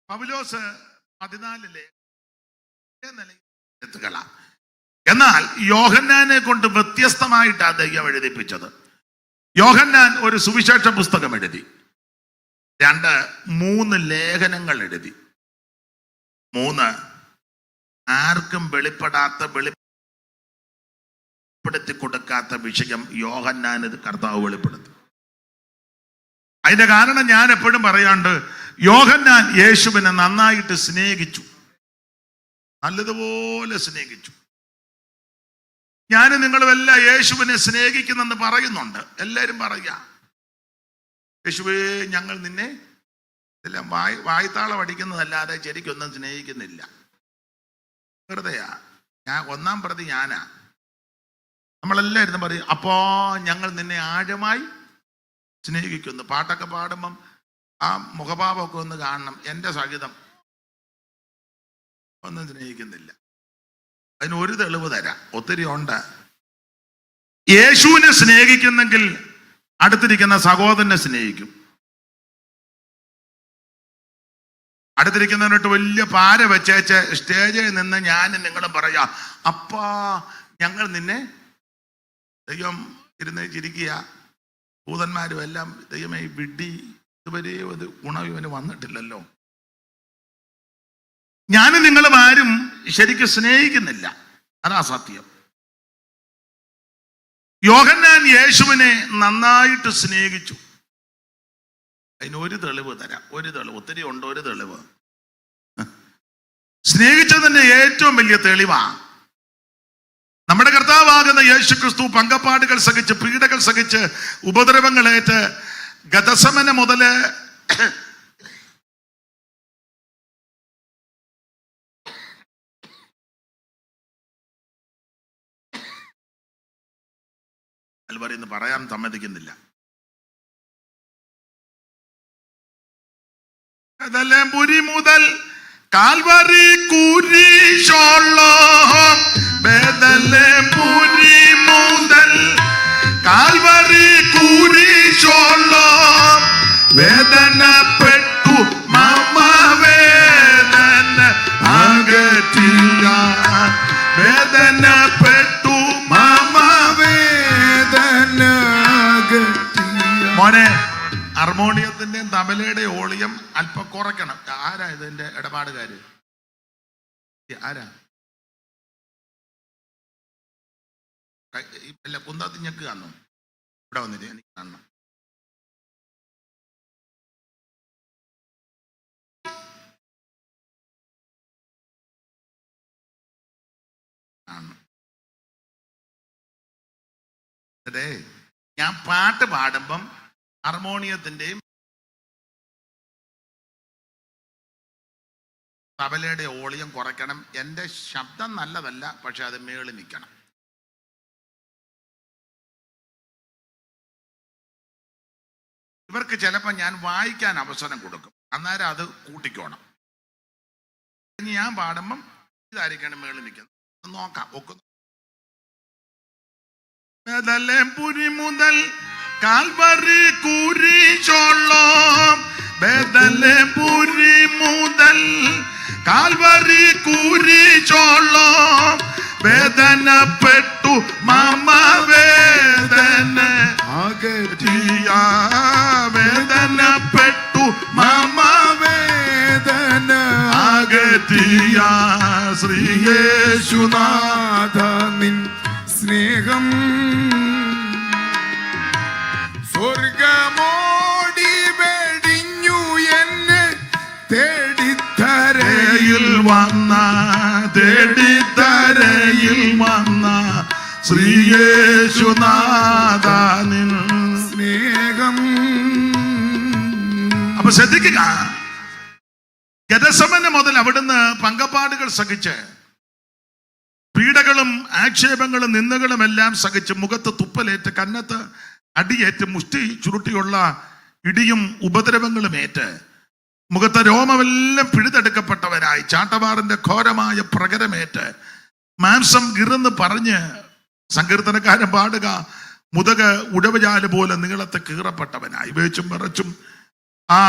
പൗലോസ് 14 എഴുത്തുകളാണ്. എന്നാൽ യോഹന്നാനെ കൊണ്ട് വ്യത്യസ്തമായിട്ടാണ് ദൈവം എഴുതിപ്പിച്ചത്. യോഹന്നാൻ ഒരു സുവിശേഷ പുസ്തകം എഴുതി, 3 ലേഖനങ്ങൾ എഴുതി. 3 ആർക്കും വെളിപ്പെടുത്തി കൊടുക്കാത്ത വിഷയം യോഹന്നാന് കർത്താവ് വെളിപ്പെടുത്തി. അതിന്റെ കാരണം ഞാൻ എപ്പോഴും പറയാണ്ട്, യോഹന്നാൻ യേശുവിനെ നന്നായിട്ട് സ്നേഹിച്ചു, നല്ലതുപോലെ സ്നേഹിച്ചു. ഞാൻ നിങ്ങളുമെല്ലാം യേശുവിനെ സ്നേഹിക്കുന്നെന്ന് പറയുന്നുണ്ട്. എല്ലാവരും പറയുക, യേശുവേ ഞങ്ങൾ നിന്നെ എല്ലാം വായ്ത്താളം അടിക്കുന്നതല്ലാതെ ശരിക്കൊന്നും സ്നേഹിക്കുന്നില്ല. വെറുതെയാ. ഞാൻ 1-ാം പ്രതി ഞാനാ. നമ്മളെല്ലാവരും പറയും, അപ്പോ ഞങ്ങൾ നിന്നെ ആഴമായി സ്നേഹിക്കുന്നു. പാട്ടൊക്കെ പാടുമ്പം ആ മുഖഭാവമൊക്കെ ഒന്ന് കാണണം. എൻ്റെ സഹിതം ഒന്നും സ്നേഹിക്കുന്നില്ല. അതിന് ഒരു തെളിവ് തരാം, ഒത്തിരി ഉണ്ട്. യേശുവിനെ സ്നേഹിക്കുന്നെങ്കിൽ അടുത്തിരിക്കുന്ന സഹോദരനെ സ്നേഹിക്കും. അടുത്തിരിക്കുന്നവരോട്ട് വലിയ പാര വെച്ചേച്ച് സ്റ്റേജിൽ നിന്ന് ഞാനും നിങ്ങളും പറയാ, അപ്പാ ഞങ്ങൾ നിന്നെ, ദൈവം ഇരുന്ന് ചിരിക്കുക, ഭൂതന്മാരും എല്ലാം, ദൈവമേ വിഡ്ഢി ഇതുവരെ ഒരു ഗുണം ഇവന് വന്നിട്ടില്ലല്ലോ. ഞാനും നിങ്ങളും ആരും ശരിക്കും സ്നേഹിക്കുന്നില്ല, അതാ സത്യം. യോഹന്നാൻ യേശുവിനെ നന്നായിട്ട് സ്നേഹിച്ചു. അതിന് ഒരു തെളിവ് തരാം, ഒരു തെളിവ്, ഒത്തിരി ഉണ്ട്. ഒരു തെളിവ്, സ്നേഹിച്ചതിന്റെ ഏറ്റവും വലിയ തെളിവാ നമ്മുടെ കർത്താവാകുന്ന യേശു ക്രിസ്തു പങ്കപ്പാടുകൾ സഹിച്ച്, പീഡകൾ സഹിച്ച്, ഉപദ്രവങ്ങളേറ്റ് ഗതസമന മുതല് പറയുന്നു, പറയാൻ സമ്മതിക്കുന്നില്ല. പുരി മുതൽ കാൽവരി കുരിശോളം, പുരി മുതൽ കാൽവരി കുരിശോളം വേദനപ്പെട്ടു മമ വേദന അകറ്റിയ, വേദനപ്പെട്ടു മമ വേദന അകറ്റിയ. മോനെ, ഹാർമോണിയത്തിന്റെയും തബലയുടെയും ഓളിയം അല്പം കുറയ്ക്കണം. ആരാ ഇതിന്റെ ഇടപാടുകാര്? ആരാ? അല്ല, കുന്താത്തി ഞെക്ക് കാണണം. ഇവിടെ വന്നിട്ട് എനിക്ക് കാണണം. അതെ, ഞാൻ പാട്ട് പാടുമ്പം ഹാർമോണിയത്തിന്റെയും തബലയുടെ ഓളിയം കുറയ്ക്കണം. എൻ്റെ ശബ്ദം നല്ലതല്ല, പക്ഷെ അത് മേളിൽ നിൽക്കണം. ഇവർക്ക് ചിലപ്പോൾ ഞാൻ വായിക്കാൻ അവസരം കൊടുക്കും, അന്നേരം അത് കൂട്ടിക്കോണം. ഞാൻ പാടുമ്പം ഇതായിരിക്കണം മേളിൽ നിൽക്കുന്നത്. നോക്കാം, ഒക്കുന്നു. പുരി മുതൽ കാൽവരി കുരിശോളം, പുരി മുതൽ കാൽവരി കുരിശോളം വേദനപ്പെട്ടു മമ വേദന അകറ്റിയ, വേദനപ്പെട്ടു മമ വേദന അകറ്റിയ. ശ്രീ യേശുനാഥ നിൻ സ്നേഹം സ്വർഗമോടി വെടിഞ്ഞു എന്നെ തേടിത്തരയിൽ വന്ന, തേടിത്തരയിൽ വന്ന ശ്രീ യേശുനാഥ നിൻ സ്നേഹം. അപ്പൊ ശ്രദ്ധിക്കുക, ഗതസമന മുതൽ അവിടുന്ന് പങ്കപ്പാടുകൾ സഹിച്ച്, പീഡകളും ആക്ഷേപങ്ങളും നിന്ദകളും എല്ലാം സഹിച്ച്, മുഖത്ത് തുപ്പലേറ്റ്, കന്നത്ത് അടിയേറ്റ്, മുഷ്ടി ചുരുട്ടിയുള്ള ഇടിയും ഉപദ്രവങ്ങളും ഏറ്റ്, മുഖത്തെ രോമമെല്ലാം പിഴുതെടുക്കപ്പെട്ടവനായി, ചാട്ടവാറിന്റെ ഘോരമായ പ്രകരമേറ്റ്, മാംസം ഗിറന്ന് പറഞ്ഞ് സങ്കീർത്തനക്കാരൻ പാടുക, മുതക് ഉടവജാല് പോലെ നീളത്തെ കീറപ്പെട്ടവനായി, വേച്ചും വിറച്ചും ആ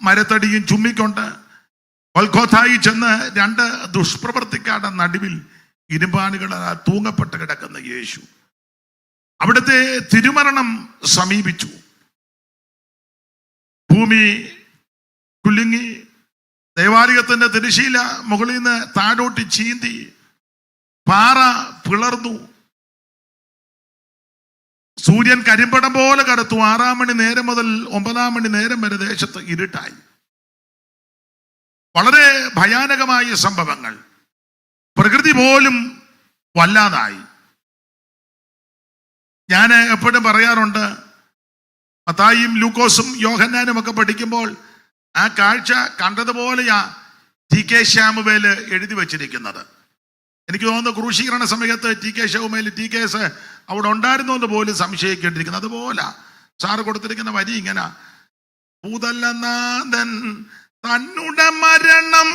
മരത്തടിയും ചുമ്മിക്കൊണ്ട് ഗൊൽഗോഥായിൽ ചെന്ന് രണ്ട് ദുഷ്പ്രവർത്തിക്കാരുടെ നടുവിൽ ഇരുമ്പാണികൾ തൂങ്ങപ്പെട്ട് കിടക്കുന്ന യേശു. അവിടുത്തെ തിരുമരണം സമീപിച്ചു. ഭൂമി കുലുങ്ങി, ദേവാലയത്തിന്റെ തിരശീല മുകളിൽ നിന്ന് താഴോട്ട് ചീന്തി, പാറ പിളർന്നു, സൂര്യൻ കരിമ്പടം പോലെ കറുത്തു. 6 മണി നേരം മുതൽ 9 മണി നേരം വരെ ദേശത്ത് ഇരുട്ടായി. വളരെ ഭയാനകമായ സംഭവങ്ങൾ. പ്രകൃതി പോലും വല്ലാതായി. ഞാൻ എപ്പോഴും പറയാറുണ്ട്, മത്തായിയും ലൂക്കോസും യോഹന്നാനും ഒക്കെ പഠിക്കുമ്പോൾ ആ കാഴ്ച കണ്ടതുപോലെയാ TK ശാമുവേല് എഴുതി വച്ചിരിക്കുന്നത്. എനിക്ക് തോന്നുന്നു ക്രൂശീകരണ സമയത്ത് TK ശാമുവേൽ TKS അവിടെ ഉണ്ടായിരുന്നു എന്ന് പോലും സംശയിക്കേണ്ടിയിരിക്കുന്നത്. അതുപോലെ സാറ് കൊടുത്തിരിക്കുന്ന വരി ഇങ്ങനെ: ഭൂതലനാഥൻ തന്നുടെ മരണം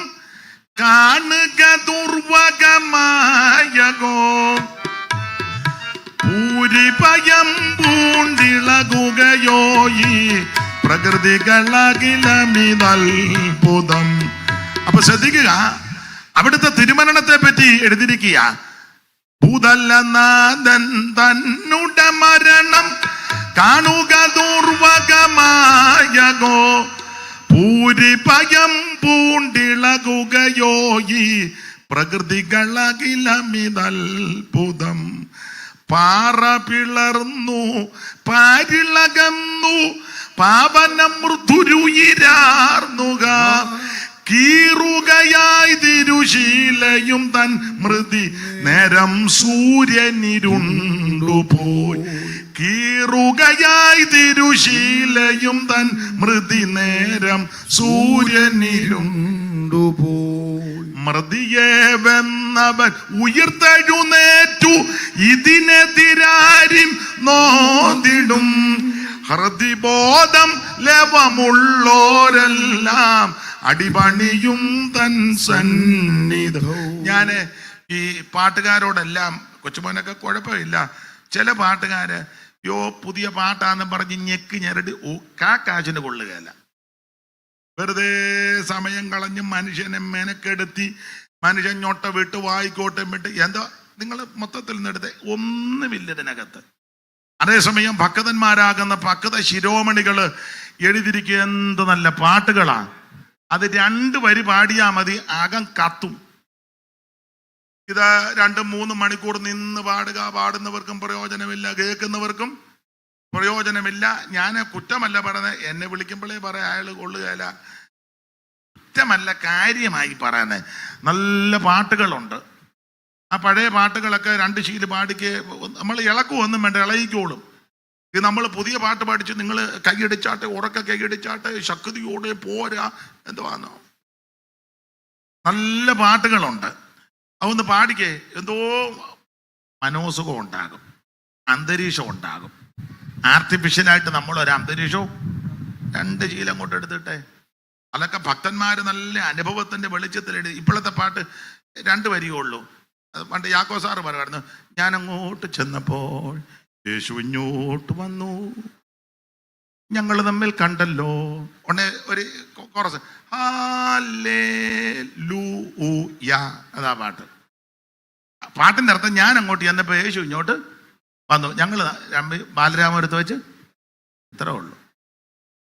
കാണുക ദുർവകമായകോ, ഭൂരിഭയം പൂണ്ടിളകുകയോ ഈ പ്രകൃതികളകിലമിതൽഭുതം. അപ്പൊ ശ്രദ്ധിക്കുക, അവിടുത്തെ തിരുമരണത്തെ പറ്റി എഴുതിയിരിക്കുക. ഭൂതലനാഥൻ തന്നുടെ മരണം കാണുക ദുർവകമായകോ, ഭൂരിഭയം പൂണ്ടിളകുകയോ ഈ പ്രകൃതികളകിലമിതൽഭുതം. പാറ പിളർന്നു പാരിളകന്നു പാവനം മൃദുരുയിരാർന്നുക, കീറുകയായി തിരുശീലയും തൻ മൃതി നേരം സൂര്യനിരുണ്ടുപോയി. കീറുകയായി തിരുശീലയും തൻ മൃതി നേരം സൂര്യനിരുണ്ടുപോയി. മൃതിയെ വെന്നവൻ ഉയർത്തെഴുന്നേറ്റു, ഇതിനെതിരാരും നോദിടും. ഹൃദിബോധം ലവമുള്ളോരെല്ലാം അടിപണിയും തൻ സന്നിധം. ഞാന് ഈ പാട്ടുകാരോടെല്ലാം, കൊച്ചുമോനൊക്കെ കുഴപ്പമില്ല, ചില പാട്ടുകാര് പുതിയ പാട്ടാന്ന് പറഞ്ഞ് ഞെക്ക് ഞെരടി കാശിന് കൊള്ളുകയല്ല. വെറുതെ സമയം കളഞ്ഞ് മനുഷ്യനെ മെനക്കെടുത്തി മനുഷ്യൻ ഞൊട്ട വിട്ട് വായിക്കോട്ടം വിട്ട് എന്താ നിങ്ങൾ മൊത്തത്തിൽ നിന്നെടുത്ത് ഒന്നുമില്ല ഇതിനകത്ത്. അതേസമയം ഭക്തന്മാരാകുന്ന ഭക്ത ശിരോമണികള് എഴുതിയിരിക്കുക എന്ത് നല്ല പാട്ടുകളാണ്. അത് 2 വരി പാടിയാ മതി, അകം കത്തും. ഇത് 2-3 മണിക്കൂർ നിന്ന് പാടുക. പാടുന്നവർക്കും പ്രയോജനമില്ല, കേൾക്കുന്നവർക്കും പ്രയോജനമില്ല. ഞാൻ കുറ്റമല്ല പറയുന്നത്, എന്നെ വിളിക്കുമ്പോഴേ പറയാം അയാൾ കൊള്ളുകയില്ല. കുറ്റമല്ല, കാര്യമായി പറയുന്നത്. നല്ല പാട്ടുകളുണ്ട്. ആ പഴയ പാട്ടുകളൊക്കെ 2 ശീല് പാടിക്ക് നമ്മൾ ഇളക്കുമൊന്നും വേണ്ട, ഇളയിക്കോളും. ഇത് നമ്മൾ പുതിയ പാട്ട് പാടിച്ച് നിങ്ങൾ കൈയടിച്ചാട്ടെ, ഉറക്ക കൈയടിച്ചാട്ടെ, ശക്തിയോടെ പോരാ എന്തുവാന്നോ. നല്ല പാട്ടുകളുണ്ട്, അതൊന്ന് പാടിക്കേ. എന്തോ മനോസുഖം ഉണ്ടാകും, അന്തരീക്ഷം ഉണ്ടാകും. ആർട്ടിഫിഷ്യലായിട്ട് നമ്മളൊരു അന്തരീക്ഷവും 2 ശീലം കൊണ്ട് എടുത്തിട്ടെ. അതൊക്കെ ഭക്തന്മാര് നല്ല അനുഭവത്തിന്റെ വെളിച്ചത്തിൽ എഴുതി. ഇപ്പോഴത്തെ പാട്ട് 2 വരിയേ ഉള്ളൂ. പണ്ട് യാക്കോ സാറ് പറയുമായിരുന്നു, ഞാൻ അങ്ങോട്ട് ചെന്നപ്പോൾ യേശു ഇങ്ങോട്ട് വന്നു, ഞങ്ങൾ തമ്മിൽ കണ്ടല്ലോ. ഉടനെ ഒരു കോറസ്, ഹല്ലേലൂയ, അതാ പാട്ട്. പാട്ടിന്റെ അർത്ഥം ഞാൻ അങ്ങോട്ട് ചെന്നപ്പോൾ യേശു ഇങ്ങോട്ട് വന്നു, ഞങ്ങൾ ബാലരാമപുരത്ത് വെച്ച്. ഇത്രേ ഉള്ളൂ.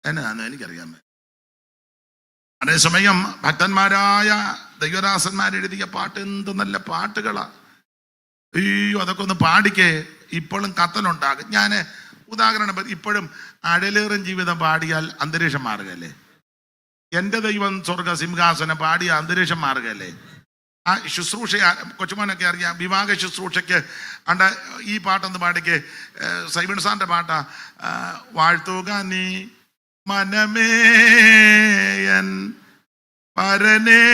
എന്നതാന്ന് എനിക്കറിയാൻ പറ്റും. അതേസമയം ഭക്തന്മാരായ ദൈവദാസന്മാരെഴുതിയ പാട്ട് എന്ത് നല്ല പാട്ടുകളാ. അയ്യോ, അതൊക്കെ ഒന്ന് പാടിക്കേ. ഇപ്പോഴും കത്തലുണ്ടാകും. ഞാൻ ഉദാഹരണം, ഇപ്പോഴും അഴലേറും ജീവിതം പാടിയാൽ അന്തരീക്ഷം മാറുകയല്ലേ? എൻ്റെ ദൈവം സ്വർഗ സിംഹാസനം പാടിയ അന്തരീക്ഷം മാറുകയല്ലേ? ആ ശുശ്രൂഷ കൊച്ചുമോനൊക്കെ അറിയാം, വിവാഹ ശുശ്രൂഷയ്ക്ക് അണ്ട ഈ പാട്ടൊന്ന് പാടിക്കേ. സൈബൺ സാറിൻ്റെ പാട്ടാ, വാഴ്ത്തുക നീ മനമേയൻ പരനെ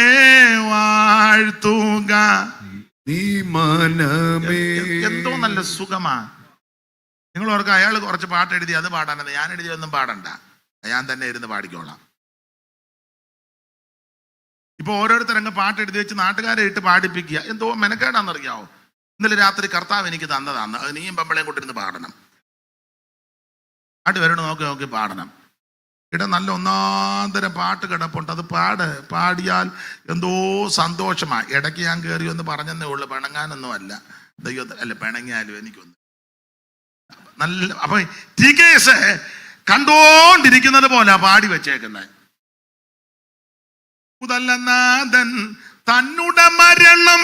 വാഴ്ത്തുക നീ മനമേ. എന്തോ നല്ല സുഖമാ. നിങ്ങൾ ഓർക്കുക, അയാൾ കുറച്ച് പാട്ട് എഴുതി അത് പാടാനത്, ഞാൻ എഴുതിയൊന്നും പാടണ്ട, ഞാൻ തന്നെ ഇരുന്ന് പാടിക്കോളാം. ഇപ്പൊ ഓരോരുത്തരങ്ങ് പാട്ട് എഴുതി വെച്ച് നാട്ടുകാരെ ഇട്ട് പാടിപ്പിക്കുക. എന്തോ മെനക്കേടാന്നറിയാവോ? ഇന്നലെ രാത്രി കർത്താവ് എനിക്ക് തന്നതാണ്, അത് നീയും പെമ്പളയും കൊണ്ടിരുന്ന് പാടണം. പാട്ട് വരണം, നോക്കി നോക്കി പാടണം. നല്ല ഒന്നാന്തരം പാട്ട് കിടപ്പുണ്ട്, അത് പാടിയാൽ എന്തോ സന്തോഷമാ. ഇടയ്ക്ക് ഞാൻ കയറി ഒന്ന് പറഞ്ഞെന്നേ ഉള്ളു, പിണങ്ങാനൊന്നും അല്ല. അല്ല പിണങ്ങിയാലും എനിക്കൊന്ന് നല്ല. അപ്പൊ TKS കണ്ടോണ്ടിരിക്കുന്നത് പോലെ പാടി വെച്ചേക്കുന്നത്. മുതലനാഥൻ തന്നുടെ മരണം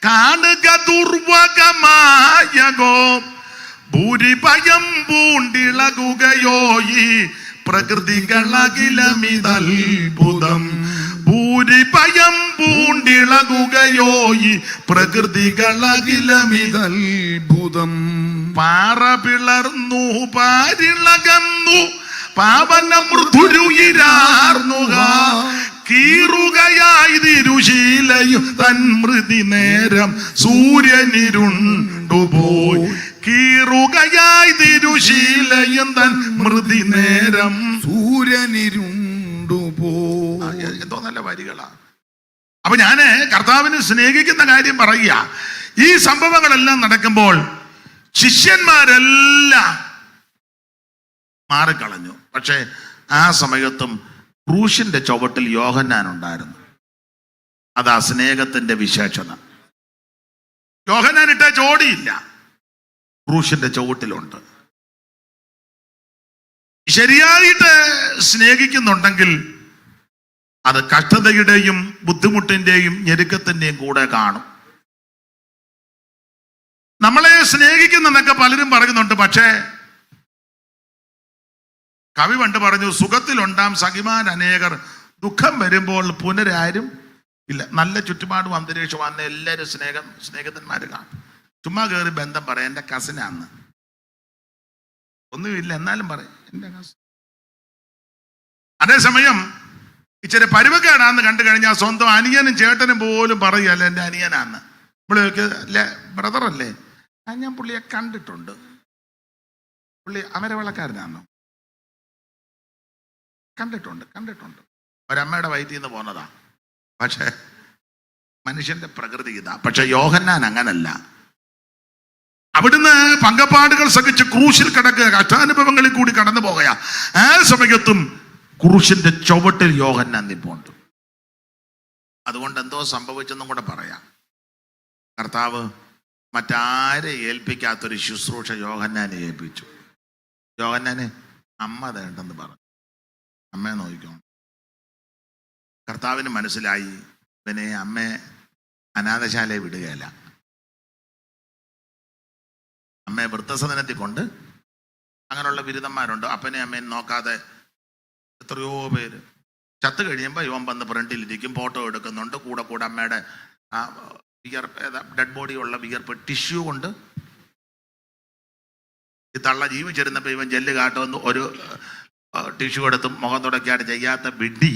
കാണുക ദുർവകമായകോ, ഭൂരിഭയം പൂണ്ടിളകുകയോ ഈ പ്രകൃതികളകിലമിതത്ഭുതം. ഭൂരിഭയം പൂണ്ടിളകുകയോ ഈ പ്രകൃതികളകിലമിതത്ഭുതം. പാറ പിളർന്നു പാരിളകന്നു പാവന മൃദുരുയിരാർന്നുക, കീറുകയായി തിരുശീലയും തൻ മൃതി നേരം സൂര്യനിരുണ്ടുപോയി. കീറുകയായി തിരുശീലയും തൻ മൃതി നേരം സൂര്യനിരുണ്ടുപോയി. എന്തോ നല്ല വരികളാ. അപ്പൊ ഞാന് കർത്താവിനെ സ്നേഹിക്കുന്ന കാര്യം പറയുക. ഈ സംഭവങ്ങളെല്ലാം നടക്കുമ്പോൾ ശിഷ്യന്മാരെല്ലാം മാറിക്കളഞ്ഞു. പക്ഷെ ആ സമയത്തും ക്രൂശിന്റെ ചുവട്ടിൽ യോഹന്നാൻ ഉണ്ടായിരുന്നു. അതാ സ്നേഹത്തിന്റെ വിശേഷത. യോഹന്നാൻ ഇട്ട ചോടിയില്ല, ക്രൂശിന്റെ ചുവട്ടിലുണ്ട്. ശരിയായിട്ട് സ്നേഹിക്കുന്നുണ്ടെങ്കിൽ അത് കഷ്ടതയുടെയും ബുദ്ധിമുട്ടിന്റെയും ഞെരുക്കത്തിന്റെയും കൂടെ കാണും. നമ്മളെ സ്നേഹിക്കുന്നെന്നൊക്കെ പലരും പറയുന്നുണ്ട്. പക്ഷേ കവി പണ്ട് പറഞ്ഞു, സുഖത്തിലുണ്ടാം സഖിമാൻ അനേകർ, ദുഃഖം വരുമ്പോൾ പുനരാരും ഇല്ല. നല്ല ചുറ്റുപാടും അന്തരീക്ഷം അന്ന് എല്ലാവരും സ്നേഹിതന്മാര് കാണും. ചുമ്മാ കയറി ബന്ധം പറയാം, എൻ്റെ കസിനാന്ന്. ഒന്നുമില്ല എന്നാലും പറയും എൻ്റെ കസിൻ. അതേസമയം ഇച്ചിരി പരുവക്കേടാന്ന് കണ്ടു കഴിഞ്ഞാൽ സ്വന്തം അനിയനും ചേട്ടനും പോലും പറയുകയല്ല എൻ്റെ അനിയനാന്ന്. പുള്ളിയൊക്കെ അല്ലേ ബ്രദറല്ലേ, ഞാൻ പുള്ളിയെ കണ്ടിട്ടുണ്ട്, പുള്ളി അമരവളക്കാരനാണോ, കണ്ടിട്ടുണ്ട്. ഒരമ്മയുടെ വയറ്റിൽ നിന്ന് പോന്നതാ. പക്ഷെ മനുഷ്യന്റെ പ്രകൃതി ഇതാ. പക്ഷെ യോഹന്നാൻ അങ്ങനല്ല. അവിടുന്ന് പങ്കപ്പാടുകൾ സഹിച്ച് ക്രൂശിൽ കിടക്കുക, കഷ്ടാനുഭവങ്ങളിൽ കൂടി കടന്നു പോകുക. ആ സമയത്തും ക്രൂശിന്റെ ചുവട്ടിൽ യോഹന്നാൻ നിൽപ്പുണ്ട്. അതുകൊണ്ട് എന്തോ സംഭവിച്ചെന്നും കൂടെ പറയാം. കർത്താവ് മറ്റാരെ ഏൽപ്പിക്കാത്തൊരു ശുശ്രൂഷ യോഹന്നാനെ ഏൽപ്പിച്ചു. യോഹന്നാന് അമ്മ വേണ്ടെന്ന് പറഞ്ഞു. അമ്മയെ നോക്കിക്കോ. കർത്താവിന് മനസ്സിലായി പിന്നെ അമ്മയെ അനാഥശാലയെ വിടുകയല്ല. അമ്മയെ വൃദ്ധസദനത്തിൽ കൊണ്ട്, അങ്ങനെയുള്ള ബിരുദന്മാരുണ്ട്, അപ്പനെ അമ്മയും നോക്കാതെ എത്രയോ പേര് ചത്ത് കഴിയുമ്പോൾ ഇവൻ വന്ന് ഫ്രണ്ടിലിരിക്കും, ഫോട്ടോ എടുക്കുന്നുണ്ട്. കൂടെ അമ്മയുടെ ആ ഡെഡ് ബോഡി ഉള്ള വിയർപ്പ് ടിഷ്യൂ കൊണ്ട് ഈ തള്ള ജീവിച്ചിരുന്നപ്പോൾ ഇവൻ ജെല്ല് കാട്ടുമെന്ന് ഒരു ടിഷ്യൂ എടുത്ത് മുഖം തുടക്കാണ്ട് ചെയ്യാത്ത വിഡ്ഢി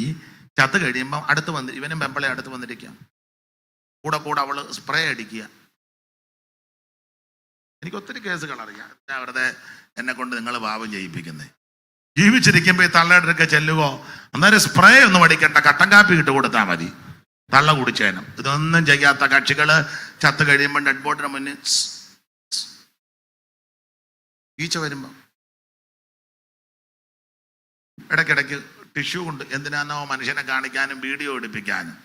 ചത്ത് കഴിയുമ്പം അടുത്ത് വന്ന് ഇവനും പെമ്പളെ അടുത്ത് വന്നിരിക്കുക. കൂടെ അവള് സ്പ്രേ അടിക്കുക. എനിക്ക് ഒത്തിരി കേസുകൾ അറിയാം. വെറുതെ എന്നെ കൊണ്ട് നിങ്ങൾ പാപം ചെയ്യിപ്പിക്കുന്നേ. ജീവിച്ചിരിക്കുമ്പോ ഈ തള്ളയുടെ ഒക്കെ ചെല്ലുകോ, അന്നേരം സ്പ്രേ ഒന്നും അടിക്കണ്ട, കട്ടൻ കാപ്പി ഇട്ട് കൊടുത്താൽ മതി, തള്ള കുടിച്ചേനും. ഇതൊന്നും ചെയ്യാത്ത കക്ഷികള് ചത്ത് കഴിയുമ്പോൾ ഡെഡ് ബോഡിന് മുന്നിൽ ഈച്ച വരുമ്പോ ഇടയ്ക്കിടയ്ക്ക് ടിഷ്യൂ കൊണ്ട് എന്തിനാന്നോ മനുഷ്യനെ കാണിക്കാനും വീഡിയോ എടുപ്പിക്കാനും.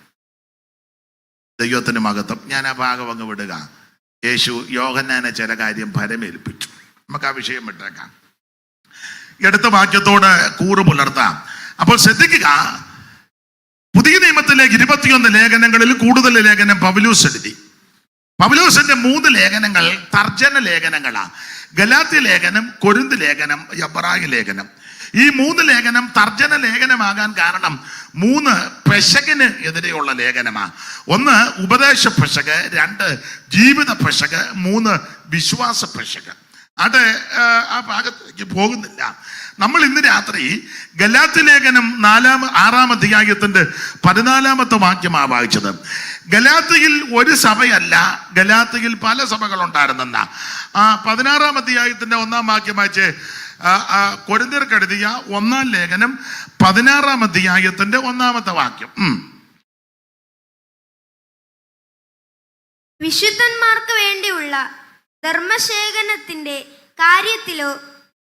ദൈവത്തിന് മഹത്വം. ഞാൻ ആ ഭാഗം അങ്ങ് വിടുക. യേശു യോഹന്നാനെ ചില കാര്യം ഫലമേൽപ്പിച്ചു. നമുക്ക് ആ വിഷയം വിട്ടേക്കാം. അടുത്ത വാക്യത്തോട് കൂറ് പുലർത്താം. അപ്പോൾ ശ്രദ്ധിക്കുക, പുതിയ നിയമത്തിലെ 21 ലേഖനങ്ങളിൽ കൂടുതൽ ലേഖനം പൗലോസ് എഴുതി. പൗലോസിന്റെ 3 ലേഖനങ്ങൾ തർജ്ജമ ലേഖനങ്ങളാ. ഗലാത്യ ലേഖനം, കൊരിന്ത് ലേഖനം, എബ്രായ ലേഖനം. ഈ 3 ലേഖനം തർജ്ജമ ലേഖനമാകാൻ കാരണം 3 പെശകിന് എതിരെയുള്ള ലേഖനമാ. 1 ഉപദേശ പെശക്, 2 ജീവിത പെശക്, 3 വിശ്വാസ പെശക്. അത് ആ ഭാഗത്തേക്ക് പോകുന്നില്ല. നമ്മൾ ഇന്ന് രാത്രി ഗലാത്യ ലേഖനം 6-ാം അധ്യായത്തിന്റെ 14-ാമത്തെ വാക്യമാണ് വായിച്ചത്. ഗലാത്യയിൽ ഒരു സഭയല്ല, ഗലാത്യയിൽ പല സഭകളുണ്ടായിരുന്നെന്ന. 16-ാം അധ്യായത്തിന്റെ 1-ാം വാക്യം വായിച്ച് കൊരിന്ത്യർക്ക് എഴുതിയ 1-ാം ലേഖനം 16-ാം അധ്യായത്തിന്റെ 1-ാമത്തെ വാക്യം. വിശുദ്ധന്മാർക്ക് വേണ്ടിയുള്ള ധർമ്മശേഖരണത്തിന്റെ കാര്യത്തിലോ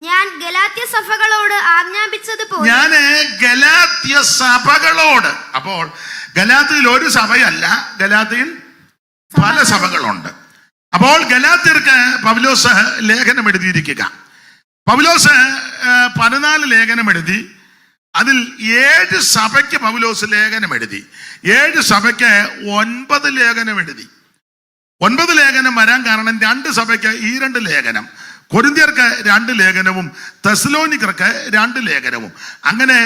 ഞാൻ ഗലാത്യ സഭകളോട് ആജ്ഞാപിച്ചതുപോലെ ഞാന് ഗലാത്യ സഭകളോട്. അപ്പോൾ ഗലാത്യയിൽ ഒരു സഭയല്ല, ഗലാത്യയിൽ പല സഭകളുണ്ട്. അപ്പോൾ ഗലാത്യർക്ക് പൗലോസ് ലേഖനം എഴുതിയിരിക്കുക. പൗലോസ് 14 ലേഖനം എഴുതി. അതിൽ 7 സഭയ്ക്ക് പൗലോസ് ലേഖനം എഴുതി. 7 സഭയ്ക്ക് 9 ലേഖനം എഴുതി. 9 ലേഖനം വരാൻ കാരണം 2 സഭയ്ക്ക് ഈ 2 ലേഖനം, കൊരിന്ത്യർക്ക് 2 ലേഖനവും തെസ്സലോനിക്കർക്ക് 2 ലേഖനവും. അങ്ങനെ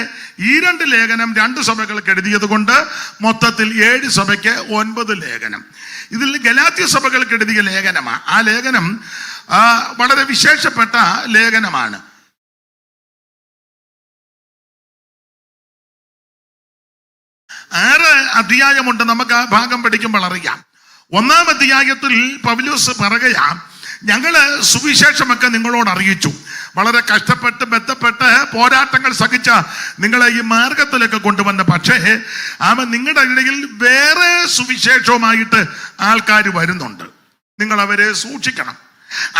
ഈ 2 ലേഖനം 2 സഭകൾക്ക് എഴുതിയത് കൊണ്ട് മൊത്തത്തിൽ 7 സഭയ്ക്ക് 9 ലേഖനം. ഇതിൽ ഗലാത്യ സഭകൾക്ക് എഴുതിയ ലേഖനമാണ്. ആ ലേഖനം വളരെ വിശേഷപ്പെട്ട ലേഖനമാണ്. ആറ് അധ്യായമുണ്ട്. നമുക്ക് ആ ഭാഗം പഠിക്കുമ്പോൾ അറിയാം. 1-ാം അധ്യായത്തിൽ പൗലോസ് പറയുകയാ, ഞങ്ങള് സുവിശേഷമൊക്കെ നിങ്ങളോട് അറിയിച്ചു. വളരെ കഷ്ടപ്പെട്ട് ബന്ധപ്പെട്ട് പോരാട്ടങ്ങൾ സഹിച്ച നിങ്ങളെ ഈ മാർഗത്തിലൊക്കെ കൊണ്ടുവന്ന, പക്ഷേ നിങ്ങളുടെ ഇടയിൽ വേറെ സുവിശേഷവുമായിട്ട് ആൾക്കാർ വരുന്നുണ്ട്. നിങ്ങൾ അവരെ സൂക്ഷിക്കണം.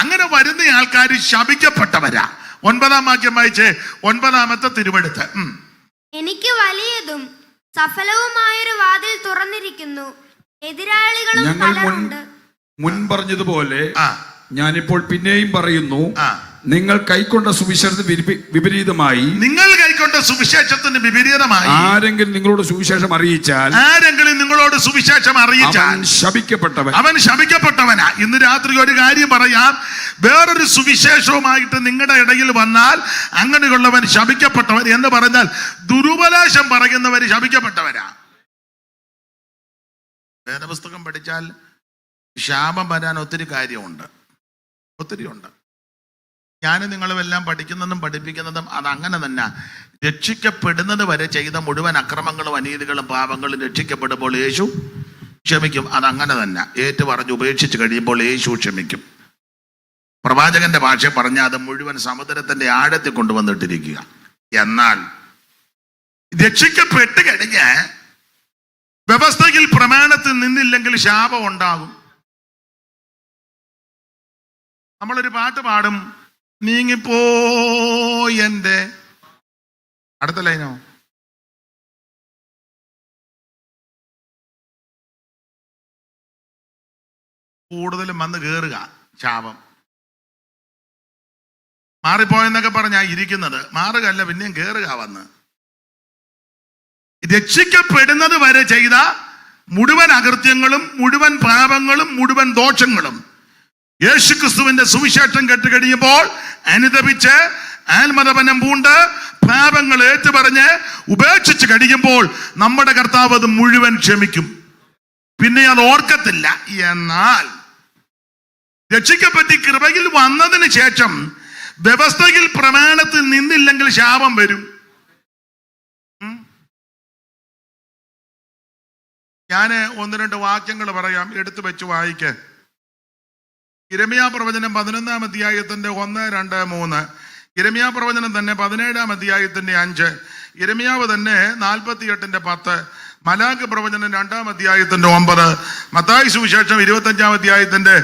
അങ്ങനെ വരുന്ന ആൾക്കാർ ശപിക്കപ്പെട്ടവരാ. 9-ാം വാക്യം വായിച്ചേ, 9-ാമത്തെ തിരുവെടുത്ത്. എനിക്ക് വലിയതും സഫലവുമായൊരു വാതിൽ തുറന്നിരിക്കുന്നു, എതിരാളികളും പലരുണ്ട്. മുൻ പറഞ്ഞതുപോലെ ഞാനിപ്പോൾ പിന്നെയും പറയുന്നു, നിങ്ങൾ കൈക്കൊണ്ട സുവിശേഷത്തിന് വിപരീതമായി ആരെങ്കിലും നിങ്ങളോട് സുവിശേഷം അറിയിച്ചാൽ അവൻ ശപിക്കപ്പെട്ടവനാ. ഇന്ന് രാത്രി ഒരു കാര്യം പറയാം, വേറൊരു സുവിശേഷവുമായിട്ട് നിങ്ങളുടെ ഇടയിൽ വന്നാൽ അങ്ങനെയുള്ളവൻ ശപിക്കപ്പെട്ടവൻ എന്ന് പറഞ്ഞാൽ ദുരുപദേശം പറയുന്നവര് ശപിക്കപ്പെട്ടവരാ. വേദപുസ്തകം പഠിച്ചാൽ ശാപം വരാൻ ഒത്തിരി കാര്യമുണ്ട്, ഒത്തിരി ഉണ്ട്. ഞാനും നിങ്ങളും എല്ലാം പഠിക്കുന്നതും പഠിപ്പിക്കുന്നതും അതങ്ങനെ തന്നെ. രക്ഷിക്കപ്പെടുന്നത് വരെ ചെയ്ത മുഴുവൻ അക്രമങ്ങളും അനീതികളും പാപങ്ങളും രക്ഷിക്കപ്പെടുമ്പോൾ യേശു ക്ഷമിക്കും. അതങ്ങനെ തന്നെ ഏറ്റു പറഞ്ഞ് ഉപേക്ഷിച്ച് കഴിയുമ്പോൾ യേശു ക്ഷമിക്കും. പ്രവാചകന്റെ ഭാഷ പറഞ്ഞാൽ അത് മുഴുവൻ സമുദ്രത്തിന്റെ ആഴത്തിൽ കൊണ്ടുവന്നിട്ടിരിക്കുക. എന്നാൽ രക്ഷിക്കപ്പെട്ട് കഴിഞ്ഞ് വ്യവസ്ഥയിൽ പ്രമാണത്തിൽ നിന്നില്ലെങ്കിൽ ശാപം ഉണ്ടാകും. നമ്മളൊരു പാട്ട് പാടും, നീങ്ങിപ്പോയി എൻ്റെ, അടുത്ത ലൈനോ, കൂടുതലും വന്ന് കേറുക ശാപം. മാറിപ്പോയെന്നൊക്കെ പറഞ്ഞാ ഇരിക്കുന്നത്, മാറുകയല്ല പിന്നെയും കേറുക വന്ന്. രക്ഷിക്കപ്പെടുന്നത് വരെ ചെയ്ത മുഴുവൻ അകൃത്യങ്ങളും മുഴുവൻ പാപങ്ങളും മുഴുവൻ ദോഷങ്ങളും യേശുക്രിസ്തുവിന്റെ സുവിശേഷം കേട്ട് കഴിയുമ്പോൾ അനുതപിച്ച് ആത്മതപനം പൂണ്ട് പാപങ്ങൾ ഏറ്റുപറഞ്ഞ് ഉപേക്ഷിച്ച് കഴിയുമ്പോൾ നമ്മുടെ കർത്താവ് അത് മുഴുവൻ ക്ഷമിക്കും. പിന്നെ അത് ഓർക്കത്തില്ല. എന്നാൽ രക്ഷിക്കപ്പെട്ടി കൃപയിൽ വന്നതിന് ശേഷം വ്യവസ്ഥയിൽ പ്രമാണത്തിൽ നിന്നില്ലെങ്കിൽ ശാപം വരും. ഞാന് 1-2 വാക്യങ്ങൾ പറയാം, എടുത്തു വെച്ച് വായിക്ക്. യിരെമ്യാ പ്രവചനം 11-ാം അധ്യായത്തിന്റെ 1, 2, 3. യിരെമ്യാ പ്രവചനം തന്നെ 17-ാം അധ്യായത്തിന്റെ 5. യിരെമ്യാവ് തന്നെ 48-ന്റെ 10. മലാക്ക് പ്രവചനം 2-ാം അധ്യായത്തിന്റെ 9. മത്തായി സുവിശേഷം 25-ാം അധ്യായത്തിന്റെ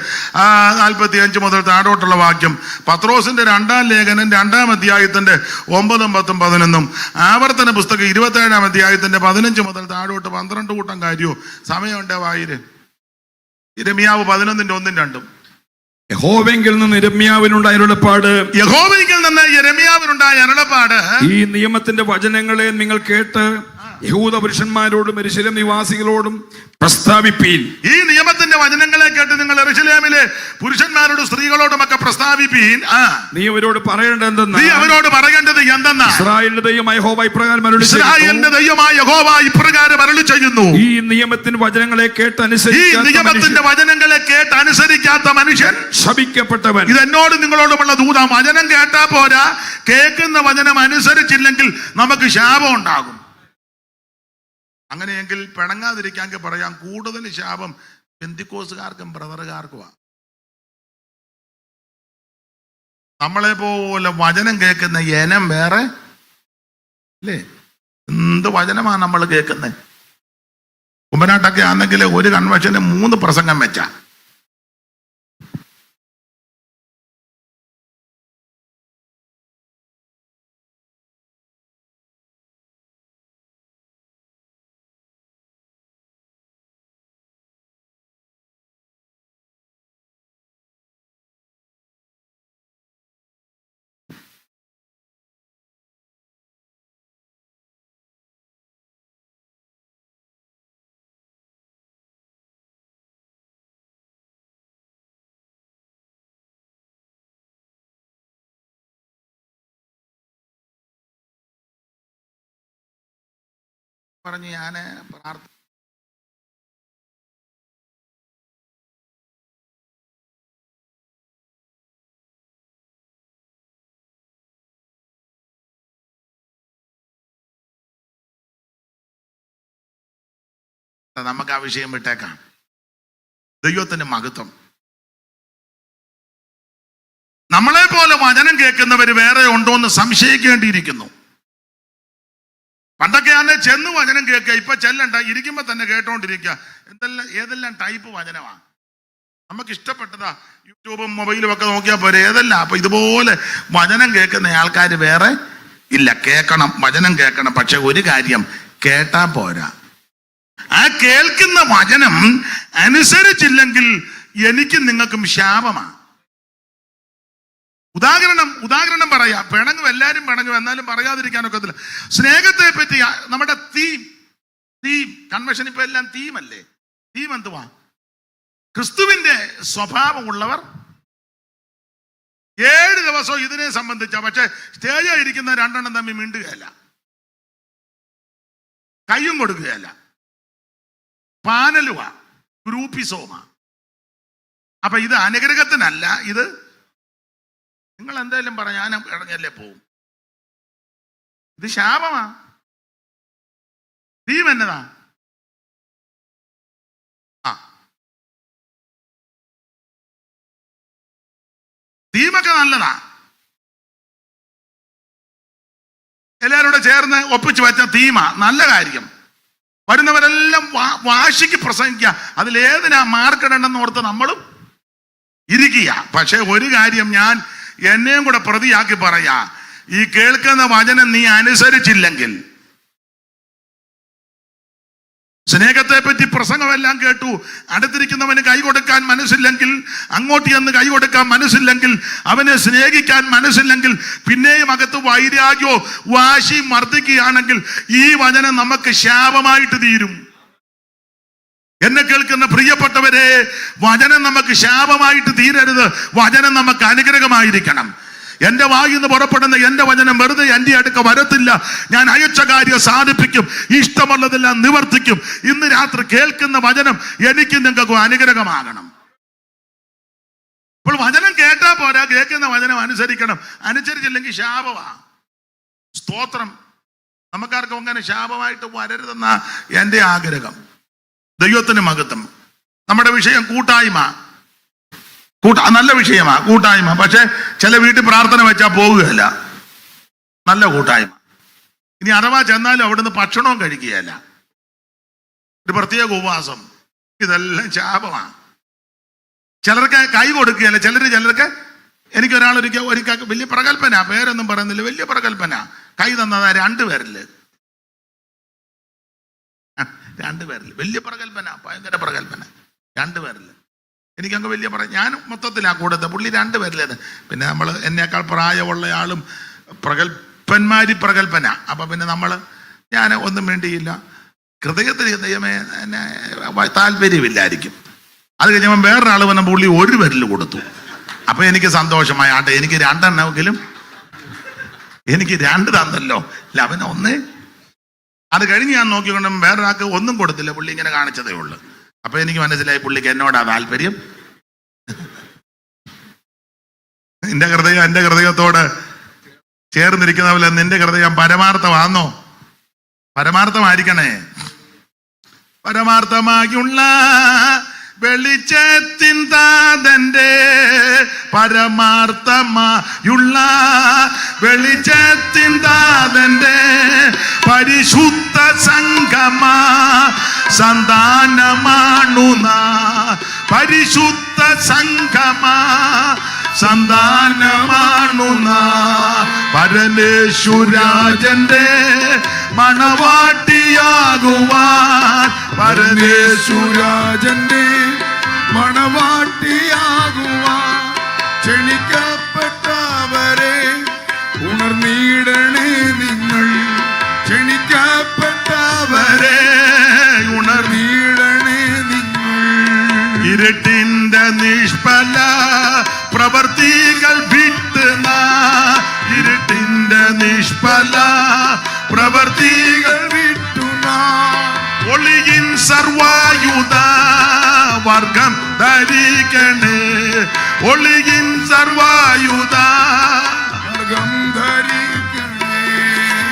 45 മുതൽ താഴോട്ടുള്ള വാക്യം. പത്രോസിന്റെ 2-ാം ലേഖനം 2-ാം അധ്യായത്തിന്റെ 9, 10, 11. ആവർത്തന പുസ്തകം 27-ാം അധ്യായത്തിന്റെ 15 മുതൽ താഴോട്ട് 12 കൂട്ടം കാര്യവും. സമയമുണ്ട് വായിര്. യിരെമ്യാവ് 11-ന്റെ 1, 2. യഹോവെങ്കിൽ നിന്ന് യിരെമ്യാവിനുണ്ടായ അരുളപ്പാട്, ഈ നിയമത്തിന്റെ വചനങ്ങളെ നിങ്ങൾ കേട്ട് യഹൂദ പുരുഷന്മാരോടും യെരൂശലേം നിവാസികളോടും പ്രസ്താവിപ്പീൻ. ഈ നിയമത്തിന്റെ വചനങ്ങളെ കേട്ട് നിങ്ങൾ യെരൂശലേമിലെ പുരുഷന്മാരോടും സ്ത്രീകളോടും ഒക്കെ പ്രസ്താവിപ്പീൻ. നീ അവരോട് പറയേണ്ടത് എന്തെന്നാ, ഇസ്രായേലിന്റെ ദൈവമായ യഹോവ ഇപ്രകാരം അരുളി ചെയ്യുന്നു, ഈ നിയമത്തിന്റെ വചനങ്ങളെ കേട്ട് അനുസരിക്കാത്ത മനുഷ്യൻ ശപിക്കപ്പെട്ടവൻ. ഇത് എന്നോട് നിങ്ങളോടുമുള്ള ദൂതം. വചനം കേട്ടാ പോരാ, കേൾക്കുന്ന വചനം അനുസരിച്ചില്ലെങ്കിൽ നമുക്ക് ശാപം ഉണ്ടാകും. അങ്ങനെയെങ്കിൽ പിണങ്ങാതിരിക്കാൻ പറയാം, കൂടുതൽ ശാപം പെന്തിക്കോസുകാർക്കും ബ്രദറുകാർക്കുമാ. നമ്മളെ പോലെ വചനം കേൾക്കുന്ന ഇനം വേറെ അല്ലേ? എന്ത് വചനമാണ് നമ്മൾ കേൾക്കുന്നത്? കുമ്പനാട്ടൊക്കെ ആണെങ്കിൽ ഒരു കൺവെൻഷന് 3 പ്രസംഗം വെച്ചാ. പറഞ്ഞ് ഞാൻ പ്രാർത്ഥന നമുക്ക് ആ വിഷയം വിട്ടേക്കാം. ദൈവത്തിന്റെ മഹത്വം. നമ്മളെ പോലെ വചനം കേൾക്കുന്നവര് വേറെ ഉണ്ടോ എന്ന് സംശയിക്കേണ്ടിയിരിക്കുന്നു. പണ്ടൊക്കെയാണ് ചെന്ന് വചനം കേൾക്കുക, ഇപ്പൊ ചെല്ലണ്ട, ഇരിക്കുമ്പോ തന്നെ കേട്ടോണ്ടിരിക്കുക. ഏതെല്ലാം ടൈപ്പ് വചനമാ നമുക്ക് ഇഷ്ടപ്പെട്ടതാ. യൂട്യൂബും മൊബൈലും ഒക്കെ നോക്കിയാൽ പോരെ, ഏതെല്ലാം. അപ്പൊ ഇതുപോലെ വചനം കേൾക്കുന്ന ആൾക്കാർ വേറെ ഇല്ല. കേൾക്കണം, വചനം കേൾക്കണം. പക്ഷെ ഒരു കാര്യം, കേട്ടാ പോരാ. ആ കേൾക്കുന്ന വചനം അനുസരിച്ചില്ലെങ്കിൽ എനിക്കും നിങ്ങൾക്കും ശാപമാണ്. ഉദാഹരണം പറയാം. പിണങ്ങും, എല്ലാരും പിണങ്ങും, എന്നാലും പറയാതിരിക്കാനൊക്കത്തില്ല. സ്നേഹത്തെ പറ്റി നമ്മുടെ തീം കൺവെൻഷൻ ഇപ്പൊ എല്ലാം തീമല്ലേ. തീം എന്തുവാ? ക്രിസ്തുവിന്റെ സ്വഭാവമുള്ളവർ 7 ദിവസവും ഇതിനെ സംബന്ധിച്ച. പക്ഷെ സ്റ്റേജിൽ ഇരിക്കുന്ന 2 എണ്ണം തമ്മിൽ മിണ്ടുകയല്ല, കയ്യും കൊടുക്കുകയല്ല, പാനലുവാ, ഗ്രൂപ്പിസോമാ. അപ്പൊ ഇത് അനുഗ്രഹത്തിനല്ല, ഇത് നിങ്ങൾ എന്തായാലും പറ, ഞാൻ ഇറങ്ങിയല്ലേ പോവും. ഇത് ശാപമാ. തീം എന്നതാ? തീമൊക്കെ നല്ലതാ. എല്ലാവരും കൂടെ ചേർന്ന് ഒപ്പിച്ചു വെച്ച തീമാ, നല്ല കാര്യം. വരുന്നവരെല്ലാം വാശിക്ക് പ്രസംഗിക്കുക, അതിലേതിനാ മാർക്കിടണ്ടെന്ന് ഓർത്ത് നമ്മളും ഇരിക്കുക. പക്ഷെ ഒരു കാര്യം ഞാൻ എന്നെയും കൂടെ പ്രതിയാക്കി പറയാ, ഈ കേൾക്കുന്ന വചനം നീ അനുസരിച്ചില്ലെങ്കിൽ, സ്നേഹത്തെ പറ്റി പ്രസംഗമെല്ലാം കേട്ടു, അടുത്തിരിക്കുന്നവന് കൈ കൊടുക്കാൻ മനസ്സില്ലെങ്കിൽ, അങ്ങോട്ട് ചെന്ന് കൈ കൊടുക്കാൻ മനസ്സില്ലെങ്കിൽ, അവനെ സ്നേഹിക്കാൻ മനസ്സില്ലെങ്കിൽ, പിന്നെയും അകത്ത് വൈരാഗ്യോ വാശിയും വർദ്ധിക്കുകയാണെങ്കിൽ ഈ വചനം നമുക്ക് ശാപമായിട്ട് തീരും. എന്നെ കേൾക്കുന്ന പ്രിയപ്പെട്ടവരെ, വചനം നമുക്ക് ശാപമായിട്ട് തീരരുത്. വചനം നമുക്ക് അനുഗ്രഹമായിരിക്കണം. എന്റെ വായിൽ നിന്ന് പുറപ്പെടുന്ന എന്റെ വചനം വെറുതെ എന്റെ അടുക്ക വരത്തില്ല. ഞാൻ അയച്ച കാര്യം സാധിപ്പിക്കും, ഇഷ്ടമുള്ളതെല്ലാം നിവർത്തിക്കും. ഇന്ന് രാത്രി കേൾക്കുന്ന വചനം എനിക്ക് നിങ്ങൾക്ക് അനുഗ്രഹമാകണം. ഇപ്പോൾ വചനം കേട്ടാ പോരാ, കേൾക്കുന്ന വചനം അനുസരിക്കണം. അനുസരിച്ചില്ലെങ്കിൽ ശാപമാ. സ്തോത്രം. നമുക്കാർക്കും അങ്ങനെ ശാപമായിട്ട് വരരുതെന്ന എന്റെ ആഗ്രഹം. ദൈവത്തിന് മഹത്വം. നമ്മുടെ വിഷയം കൂട്ടായ്മ. നല്ല വിഷയമാ കൂട്ടായ്മ. പക്ഷെ ചില വീട്ടിൽ പ്രാർത്ഥന വെച്ചാൽ പോകുകയല്ല. നല്ല കൂട്ടായ്മ. ഇനി അഥവാ ചെന്നാലും അവിടുന്ന് ഭക്ഷണവും കഴിക്കുകയല്ല, ഒരു പ്രത്യേക ഉപവാസം. ഇതെല്ലാം ശാപമാണ്. ചിലർക്ക് കൈ കൊടുക്കുകയല്ല. ചിലർക്ക് ഒരിക്കൽ വലിയ പ്രകല്പന, പേരൊന്നും പറയുന്നില്ല, വലിയ പ്രകല്പന. കൈ തന്നതാ 2 പേരില്. 2 പേരില് വലിയ പ്രകല്പന, ഭയങ്കര പ്രകല്പന. 2 പേരില് എനിക്കങ്ങ് വലിയ ഞാൻ മൊത്തത്തിലാ കൂടത്തെ. പുള്ളി 2 പേരിലേത്. പിന്നെ നമ്മൾ എന്നേക്കാൾ പ്രായമുള്ള ആളും പ്രഗത്ഭന. അപ്പൊ പിന്നെ ഞാൻ ഒന്നും വേണ്ടിയില്ല. ഹൃദയത്തിന് ദൈവമേ എന്നെ താല്പര്യമില്ലായിരിക്കും. അത് കഴിഞ്ഞപ്പോൾ വേറൊരാൾ വന്ന പുള്ളി 1 പേരിൽ കൊടുത്തു. അപ്പൊ എനിക്ക് സന്തോഷമായി. ആട്ടെ, എനിക്ക് 2 എണ്ണമെങ്കിലും എനിക്ക് 2 തന്നല്ലോ. അല്ല, അവന് 1. അത് കഴിഞ്ഞ് ഞാൻ നോക്കിക്കൊണ്ടും വേറൊരാൾക്ക് ഒന്നും കൊടുത്തില്ല. പുള്ളി ഇങ്ങനെ കാണിച്ചതേ ഉള്ളൂ. അപ്പൊ എനിക്ക് മനസ്സിലായി പുള്ളിക്ക് എന്നോടാ താല്പര്യം. എന്റെ ഹൃദയത്തോട് ചേർന്നിരിക്കുന്ന പോലെ നിന്റെ ഹൃദയം പരമാർത്ഥമാണോ? പരമാർത്ഥമായിരിക്കണേ. പരമാർത്ഥമായുള്ള വെളിച്ചത്തിൻ താതന്റെ, പരമാർത്ഥമായുള്ള വെളിച്ചത്തിൻ താതന്റെ പരിശുദ്ധ സംഗമ സന്താനമാണു നാം. പരിശുദ്ധ സംഗമ സന്താനമാണു നാം. പരമേശ്വരാജന്റെ മണവാട്ടിയാകുവാൻ, പരമേശ്വരാജന്റെ മണവാട്ടിയാകുവാൻ ക്ഷണിക്കപ്പെട്ടവരെ ഉണർന്നിടണേ നിങ്ങൾ. ക്ഷണിക്കപ്പെട്ടവരെ ഉണർന്നിടണേ നിങ്ങൾ. ഇരുട്ടിന്റെ നിഷ്ഫല പ്രവർത്തികൾ വിട്ട് നാം, ഇരുട്ടിന്റെ നിഷ്ഫല പ്രവർത്തികൾ വിട്ടു നാം ഒളിയിൻ സർവായുധ വർഗം ധരിക്കണേ. ഒളിയിൻ സർവായുധ വർഗം ധരിക്കണേ.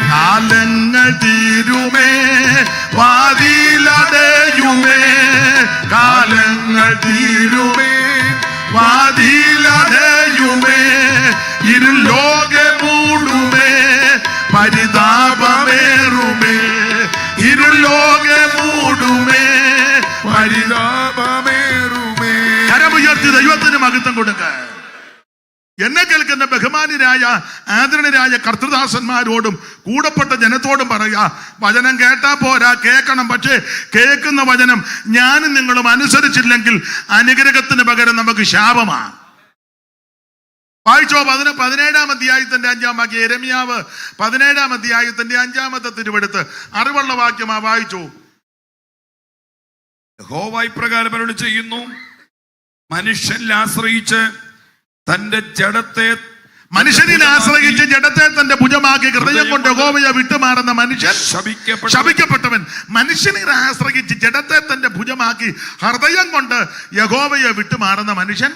കാലങ്ങൾ തീരുമേ വാതിലടയുമേ. കാലങ്ങൾ തീരുമേ വാതിലടയുമേ. ഇരുലോകെ മൂടുമേ പരിതാപമേറുമേ. ഇരുലോകെ മൂടുമേ പരിതാപമേറുമേ. കരമുയർത്തി ദൈവത്തിന് മഹത്വം കൊടുക്ക. എന്നെ കേൾക്കുന്ന ബഹുമാന്യരായ ആദരണീയരായ കർത്തൃദാസന്മാരോടും കൂടപ്പെട്ട ജനത്തോടും പറയാ, വചനം കേട്ടാ പോരാ, കേൾക്കണം. പക്ഷേ കേൾക്കുന്ന വചനം ഞാനും നിങ്ങളും അനുസരിച്ചില്ലെങ്കിൽ അനുഗ്രഹത്തിന് പകരം നമുക്ക് ശാപമാണ്. വായിച്ചോ 17-ാം അധ്യായത്തിന്റെ 5-ാം വാക്യം. യെരമ്യാവ് 17-ാം അധ്യായത്തിന്റെ 5-ാമത്തെ തിരുവെടുത്ത് അറിവുള്ള വാക്യമാ. വായിച്ചു. യഹോവ ഇപ്രകാരം അരുളി ചെയ്യുന്നു, മനുഷ്യനിൽ ആശ്രയിച്ച് തന്റെ ജഡത്തെ മനുഷ്യനിൽ ആശ്രയിച്ച് ജഡത്തെ തന്റെ ഭുജമാക്കി ഹൃദയം കൊണ്ട് യഹോവയെ വിട്ടുമാറുന്ന മനുഷ്യൻ ശപിക്കപ്പെട്ടവൻ. മനുഷ്യനിൽ ആശ്രയിച്ച് ജഡത്തെ തന്റെ ഭുജമാക്കി ഹൃദയം കൊണ്ട് യഹോവയെ വിട്ടുമാറുന്ന മനുഷ്യൻ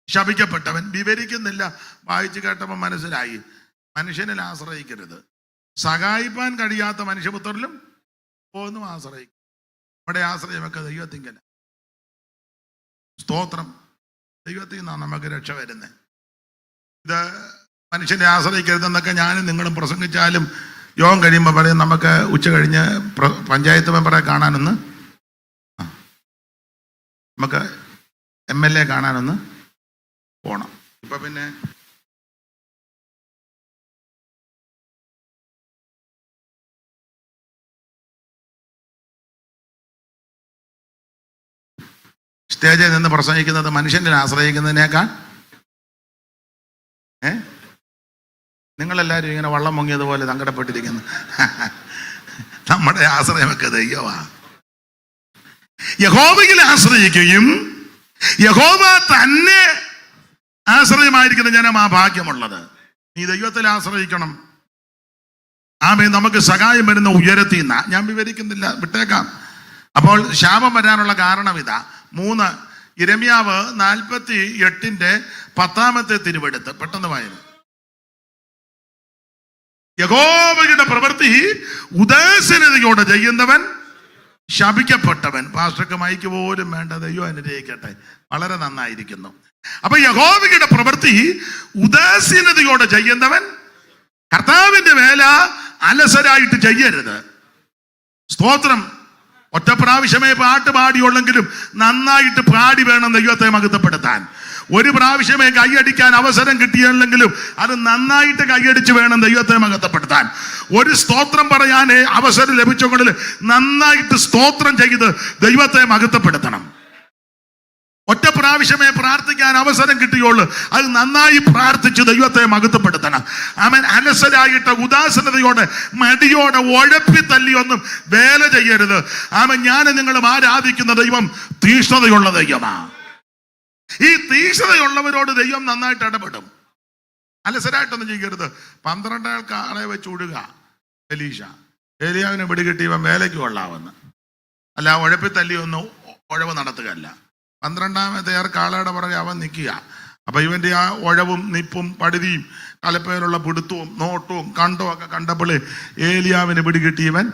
ശപിക്കപ്പെട്ടവൻ. വിവരിക്കുന്നില്ല, വായിച്ചു കേട്ടപ്പോൾ മനസ്സിലായി. മനുഷ്യനിൽ ആശ്രയിക്കരുത്. സഹായിപ്പാൻ കഴിയാത്ത മനുഷ്യപുത്രരിലും ഒന്നും ആശ്രയിക്കും. നമ്മുടെ ആശ്രയമൊക്കെ ദൈവത്തിങ്കല. സ്തോത്രം. ദൈവത്തിൽ നിന്നാണ് നമുക്ക് രക്ഷ വരുന്നത്. ഇത് മനുഷ്യനെ ആശ്രയിക്കരുതെന്നൊക്കെ ഞാനും നിങ്ങളും പ്രസംഗിച്ചാലും യോഗം കഴിയുമ്പോൾ പറയും നമുക്ക് ഉച്ച കഴിഞ്ഞ് പഞ്ചായത്ത് മെമ്പറെ കാണാനൊന്ന്, നമുക്ക് MLA കാണാനൊന്ന് പോണം. ഇപ്പൊ പിന്നെ സ്റ്റേജിൽ നിന്ന് പ്രസംഗിക്കുന്നത് മനുഷ്യനെ ആശ്രയിക്കുന്നതിനേക്കാൾ നിങ്ങളെല്ലാവരും ഇങ്ങനെ വള്ളം പൊങ്ങിയതുപോലെ സങ്കടപ്പെട്ടിരിക്കുന്നു. നമ്മുടെ ആശ്രയമൊക്കെ ദൈവമാ. യഹോവയിൽ ആശ്രയിക്കുകയും യഹോവ തന്നെ ആശ്രയമായിരിക്കുന്ന ജനം ആ ഭാഗ്യമുള്ളത്. നീ ദൈവത്തിൽ ആശ്രയിക്കണം. ആമേ. നമുക്ക് സഹായം വരുന്ന ഉയരത്തിൽ നിന്നാ. ഞാൻ വിവരിക്കുന്നില്ല, വിട്ടേക്കാം. അപ്പോൾ ശാപം വരാനുള്ള കാരണം ഇതാ. 3 യിരെമ്യാവ് 48-ന്റെ 10-ാമത്തെ തിരുവെടുത്ത് പെട്ടെന്ന് വായന. യഹോവയുടെ പ്രവൃത്തി ഉദാസീനതയോടെ ചെയ്യുന്നവൻ ശപിക്കപ്പെട്ടവൻ. പാസ്റ്റർക്ക് മൈക്ക് പോലും വേണ്ട, ദൈവം അനുഗ്രഹിക്കട്ടെ. വളരെ നന്നായിരിക്കുന്നു. അപ്പൊ യഹോവയുടെ പ്രവൃത്തി ഉദാസീനതയോടെ ചെയ്യുന്നവൻ. കർത്താവിന്റെ വേല അലസരായിട്ട് ചെയ്യരുത്. സ്തോത്രം. ഒറ്റ പ്രാവശ്യമേ പാട്ട് പാടിയുള്ളെങ്കിലും നന്നായിട്ട് പാടി വേണം ദൈവത്തെ മഹത്വപ്പെടുത്താൻ. ഒരു പ്രാവശ്യമേ കൈയടിക്കാൻ അവസരം കിട്ടിയില്ലെങ്കിലും അത് നന്നായിട്ട് കൈയടിച്ച് വേണം ദൈവത്തെ മഹത്വപ്പെടുത്താൻ. ഒരു സ്തോത്രം പറയാൻ അവസരം ലഭിച്ചെങ്കിൽ നന്നായിട്ട് സ്തോത്രം ചെയ്ത് ദൈവത്തെ മഹത്വപ്പെടുത്തണം. ഒറ്റ പ്രാവശ്യമേ പ്രാർത്ഥിക്കാൻ അവസരം കിട്ടിയുള്ളൂ, അത് നന്നായി പ്രാർത്ഥിച്ച് ദൈവത്തെ മഹത്വപ്പെടുത്തണം. അവൻ അലസരായിട്ട് ഉദാസീനതയോടെ മടിയോടെ ഉഴപ്പി തല്ലിയൊന്നും വേല ചെയ്യരുത്. അവൻ ഞാൻ നിങ്ങളും ആരാധിക്കുന്ന ദൈവം തീഷ്ണതയുള്ള ദൈവമാണ്. ഈ തീഷ്ണതയുള്ളവരോട് ദൈവം നന്നായിട്ട് ഇടപെടും. അലസരായിട്ടൊന്നും ചെയ്യരുത്. 12 ആളെ വെച്ച് ഉഴുക. ഏലിയാവിനെ പിടികിട്ടി ഇവൻ വേലയ്ക്ക് കൊള്ളാമെന്ന്. അല്ല, ഉഴപ്പി തല്ലിയൊന്നും ഉഴവ് നടത്തുകയല്ല. 12-ാമത്തെ കാളയുടെ പുറകെ അവൻ നിൽക്കുക. അപ്പൊ ഇവന്റെ ആ ഉഴവും നിപ്പും പടുതിയും കലപ്പേലുള്ള പിടുത്തവും നോട്ടവും കണ്ടവും ഒക്കെ കണ്ടപ്പോൾ ഏലിയാവിന് പിടികിട്ടി ഇവൻ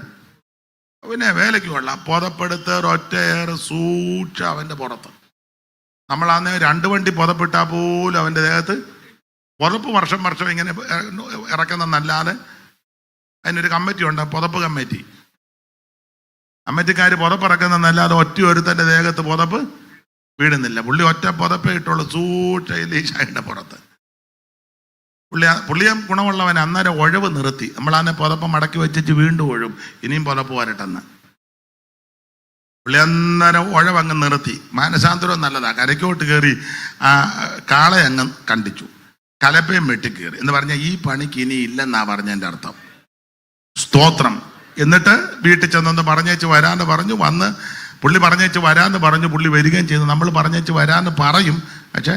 പിന്നെ വേലയ്ക്ക് കൊള്ളാം. പുതപ്പെടുത്ത് ഒറ്റയേറെ സൂക്ഷിച്ച അവന്റെ പുറത്ത്. നമ്മളാന്ന് 2 വണ്ടി പുതപ്പിട്ടാൽ പോലും അവന്റെ ദേഹത്ത് പുതപ്പ് വർഷം ഇങ്ങനെ ഇറക്കുന്നതല്ലാതെ അതിനൊരു കമ്മിറ്റി ഉണ്ട്, പുതപ്പ് കമ്മിറ്റി. കമ്മിറ്റിക്കാർ പുതപ്പിറക്കുന്നതല്ലാതെ ഒറ്റ ഒരുത്തന്റെ ദേഹത്ത് പുതപ്പ് വീടുന്നില്ല. പുള്ളി ഒറ്റ പുതപ്പേ ഇട്ടുള്ളൂ. സൂക്ഷിച്ച എലീശായുടെ പുറത്ത്. പുള്ളിയെ ഗുണമുള്ളവൻ അന്നേരം ഉഴവ് നിർത്തി. നമ്മളാന്നെ പുതപ്പ് മടക്കി വെച്ചിട്ട് വീണ്ടും ഒഴും, ഇനിയും പുതപ്പ് വരട്ടെന്ന്. പുള്ളി അന്നേരം ഉഴവങ്ങ് നിർത്തി. മാനസാന്തരം നല്ലതാ. കരയ്ക്കോട്ട് കയറി കാളെ അങ്ങ് കണ്ടിച്ചു, കലപ്പയും വെട്ടിക്കയറി എന്ന് പറഞ്ഞാൽ ഈ പണിക്ക് ഇനി ഇല്ലെന്നാ പറഞ്ഞതിൻ്റെ അർത്ഥം. സ്തോത്രം. എന്നിട്ട് വീട്ടിൽ ചെന്നൊന്ന് പറഞ്ഞേച്ച് വരാന്ന് പറഞ്ഞു. വന്ന് പുള്ളി പറഞ്ഞേച്ച് വരാന്ന് പറഞ്ഞു. പുള്ളി വരികയും ചെയ്തു. നമ്മൾ പറഞ്ഞേച്ച് വരാന്ന് പറയും, പക്ഷേ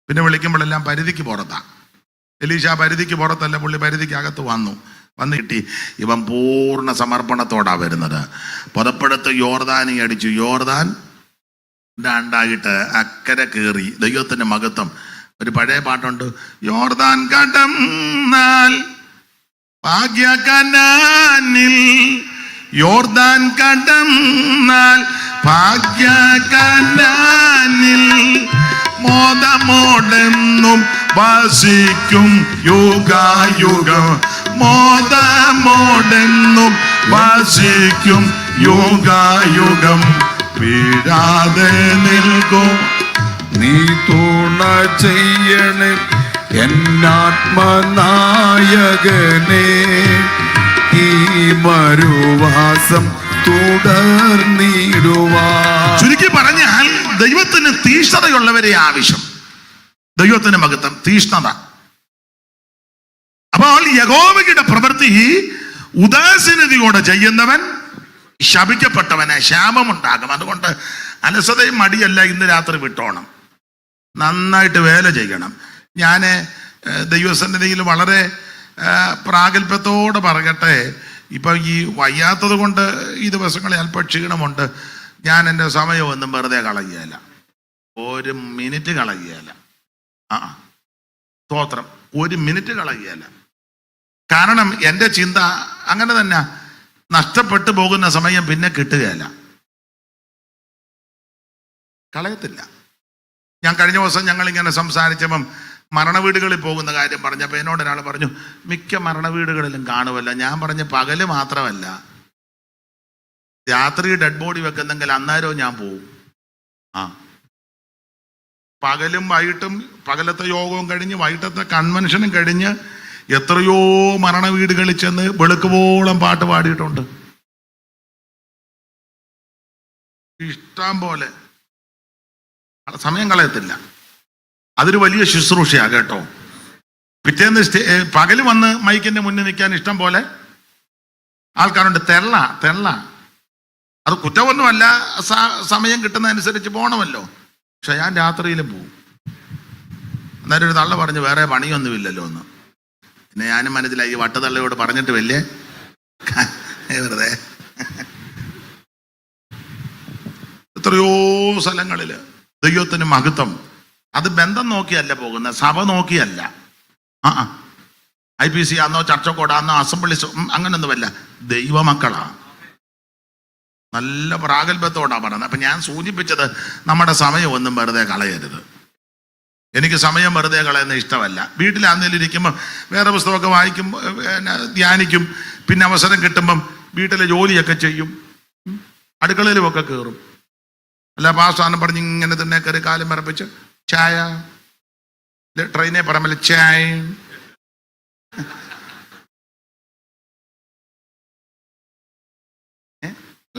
പിന്നെ വിളിക്കുമ്പോഴെല്ലാം പരിധിക്ക് പുറത്താ. എലീശ പരിധിക്ക് പുറത്തല്ല, പുള്ളി പരിധിക്ക് അകത്ത് വന്നു. വന്ന് കിട്ടി. ഇവൻ പൂർണ്ണ സമർപ്പണത്തോടാ വരുന്നത്. പുതപ്പെടുത്ത് യോർദാനി അടിച്ചു. യോർദാൻ രണ്ടായിട്ട് അക്കരെ കയറി. ദൈവത്തിന്റെ മഹത്വം. ഒരു പഴയ പാട്ടുണ്ട്, യോർദാൻ കടന്നാൽ ഭാഗ്യകനാനിൽ, യോർദാൻ കടന്നാൽ ഭാഗ്യകനാനിൽ, മോദമോടെന്നും വസിക്കും യുഗായുഗം, മോദമോടെന്നും വസിക്കും യുഗായുഗം, വീഴാതെ നിൽക്കും നീ തുണ ചെയ്യണേ എന്നാത്മനായകനെ, ഈ മരുവാസം തുടർന്നിടുവാ. ചുരുക്കി പറഞ്ഞാൽ ദൈവത്തിന് തീഷ്ണതയുള്ളവരെ ആവശ്യം. ദൈവത്തിന് മഹത്വം, തീഷ്ണത. അപ്പോൾ യഹോവയുടെ പ്രവൃത്തി ഉദാസീനതയോടെ ചെയ്യുന്നവൻ ശപിക്കപ്പെട്ടവന് ശാപമുണ്ടാകും. അതുകൊണ്ട് അലസതയും മടിയല്ല ഇന്ന് രാത്രി വിട്ടോണം. നന്നായിട്ട് വേല ചെയ്യണം. ഞാൻ ദൈവസന്നിധിയിൽ വളരെ പ്രാഗൽഭ്യത്തോടെ പറയട്ടെ, ഇപ്പം ഈ വയ്യാത്തത് കൊണ്ട് ഈ ദിവസങ്ങളിൽ അല്പം ക്ഷീണമുണ്ട്. ഞാൻ എൻ്റെ സമയമൊന്നും വെറുതെ കളയുകയല്ല, ഒരു മിനിറ്റ് കളയുകയല്ല. സ്തോത്രം, ഒരു മിനിറ്റ് കളയുകയല്ല. കാരണം എൻ്റെ ചിന്ത അങ്ങനെ തന്നെ, നഷ്ടപ്പെട്ടു പോകുന്ന സമയം പിന്നെ കിട്ടുകയല്ല, കളയത്തില്ല. ഞാൻ കഴിഞ്ഞ ദിവസം ഞങ്ങളിങ്ങനെ സംസാരിച്ചപ്പം മരണവീടുകളിൽ പോകുന്ന കാര്യം പറഞ്ഞപ്പോൾ എന്നോട് ഒരാൾ പറഞ്ഞു, മിക്ക മരണവീടുകളിലും കാണുമല്ല. ഞാൻ പറഞ്ഞ പകല് മാത്രമല്ല, രാത്രി ഡെഡ് ബോഡി വെക്കുന്നെങ്കിൽ അന്നേരവും ഞാൻ പോവും. പകലും വൈകിട്ടും, പകലത്തെ യോഗവും കഴിഞ്ഞ് വൈകിട്ടത്തെ കൺവെൻഷനും കഴിഞ്ഞ് എത്രയോ മരണവീടുകളിൽ ചെന്ന് വെളുക്കുവോളം പാട്ട് പാടിയിട്ടുണ്ട്. ഇഷ്ടം പോലെ, സമയം കളയത്തില്ല. അതൊരു വലിയ ശുശ്രൂഷയാ കേട്ടോ. പിറ്റേന്ന് പകല് വന്ന് മൈക്കിന്റെ മുന്നിൽ നിൽക്കാൻ ഇഷ്ടം പോലെ ആൾക്കാരുണ്ട്. തെള്ള അത് കുറ്റമൊന്നുമല്ല, സമയം കിട്ടുന്നതനുസരിച്ച് പോകണമല്ലോ. പക്ഷെ ഞാൻ രാത്രിയിലും പോവും. അന്നേരം ഒരു തള്ള പറഞ്ഞു, വേറെ പണിയൊന്നുമില്ലല്ലോ എന്ന്. പിന്നെ ഞാനും മനസ്സിലായി, ഈ വട്ടുതള്ളയോട് പറഞ്ഞിട്ട് വലിയ വെറുതെ. എത്രയോ സ്ഥലങ്ങളില് ദൈവത്തിന് മഹത്വം. അത് ബന്ധം നോക്കിയല്ല പോകുന്നത്, സഭ നോക്കിയല്ല. IPC ആന്നോ ചർച്ചക്കോടാന്നോ അസംബ്ലി അങ്ങനൊന്നുമല്ല, ദൈവമക്കളാ. നല്ല പ്രാഗൽഭ്യത്തോടാ പറയുന്നത്. അപ്പൊ ഞാൻ സൂചിപ്പിച്ചത്, നമ്മുടെ സമയം ഒന്നും വെറുതെ കളയരുത്. എനിക്ക് സമയം വെറുതെ കളയുന്ന ഇഷ്ടമല്ല. വീട്ടിലാന്നേലും ഇരിക്കുമ്പോൾ വേറെ പുസ്തകമൊക്കെ വായിക്കും, ധ്യാനിക്കും. പിന്നെ അവസരം കിട്ടുമ്പം വീട്ടിലെ ജോലിയൊക്കെ ചെയ്യും, അടുക്കളയിലുമൊക്കെ കയറും. അല്ല പാസ്സാന്ന് പറഞ്ഞ് ഇങ്ങനെ തന്നെ കയറി കാലം മറപ്പിച്ച് ചായ, ട്രെയിനെ പറയുമ്പോൾ ചായ.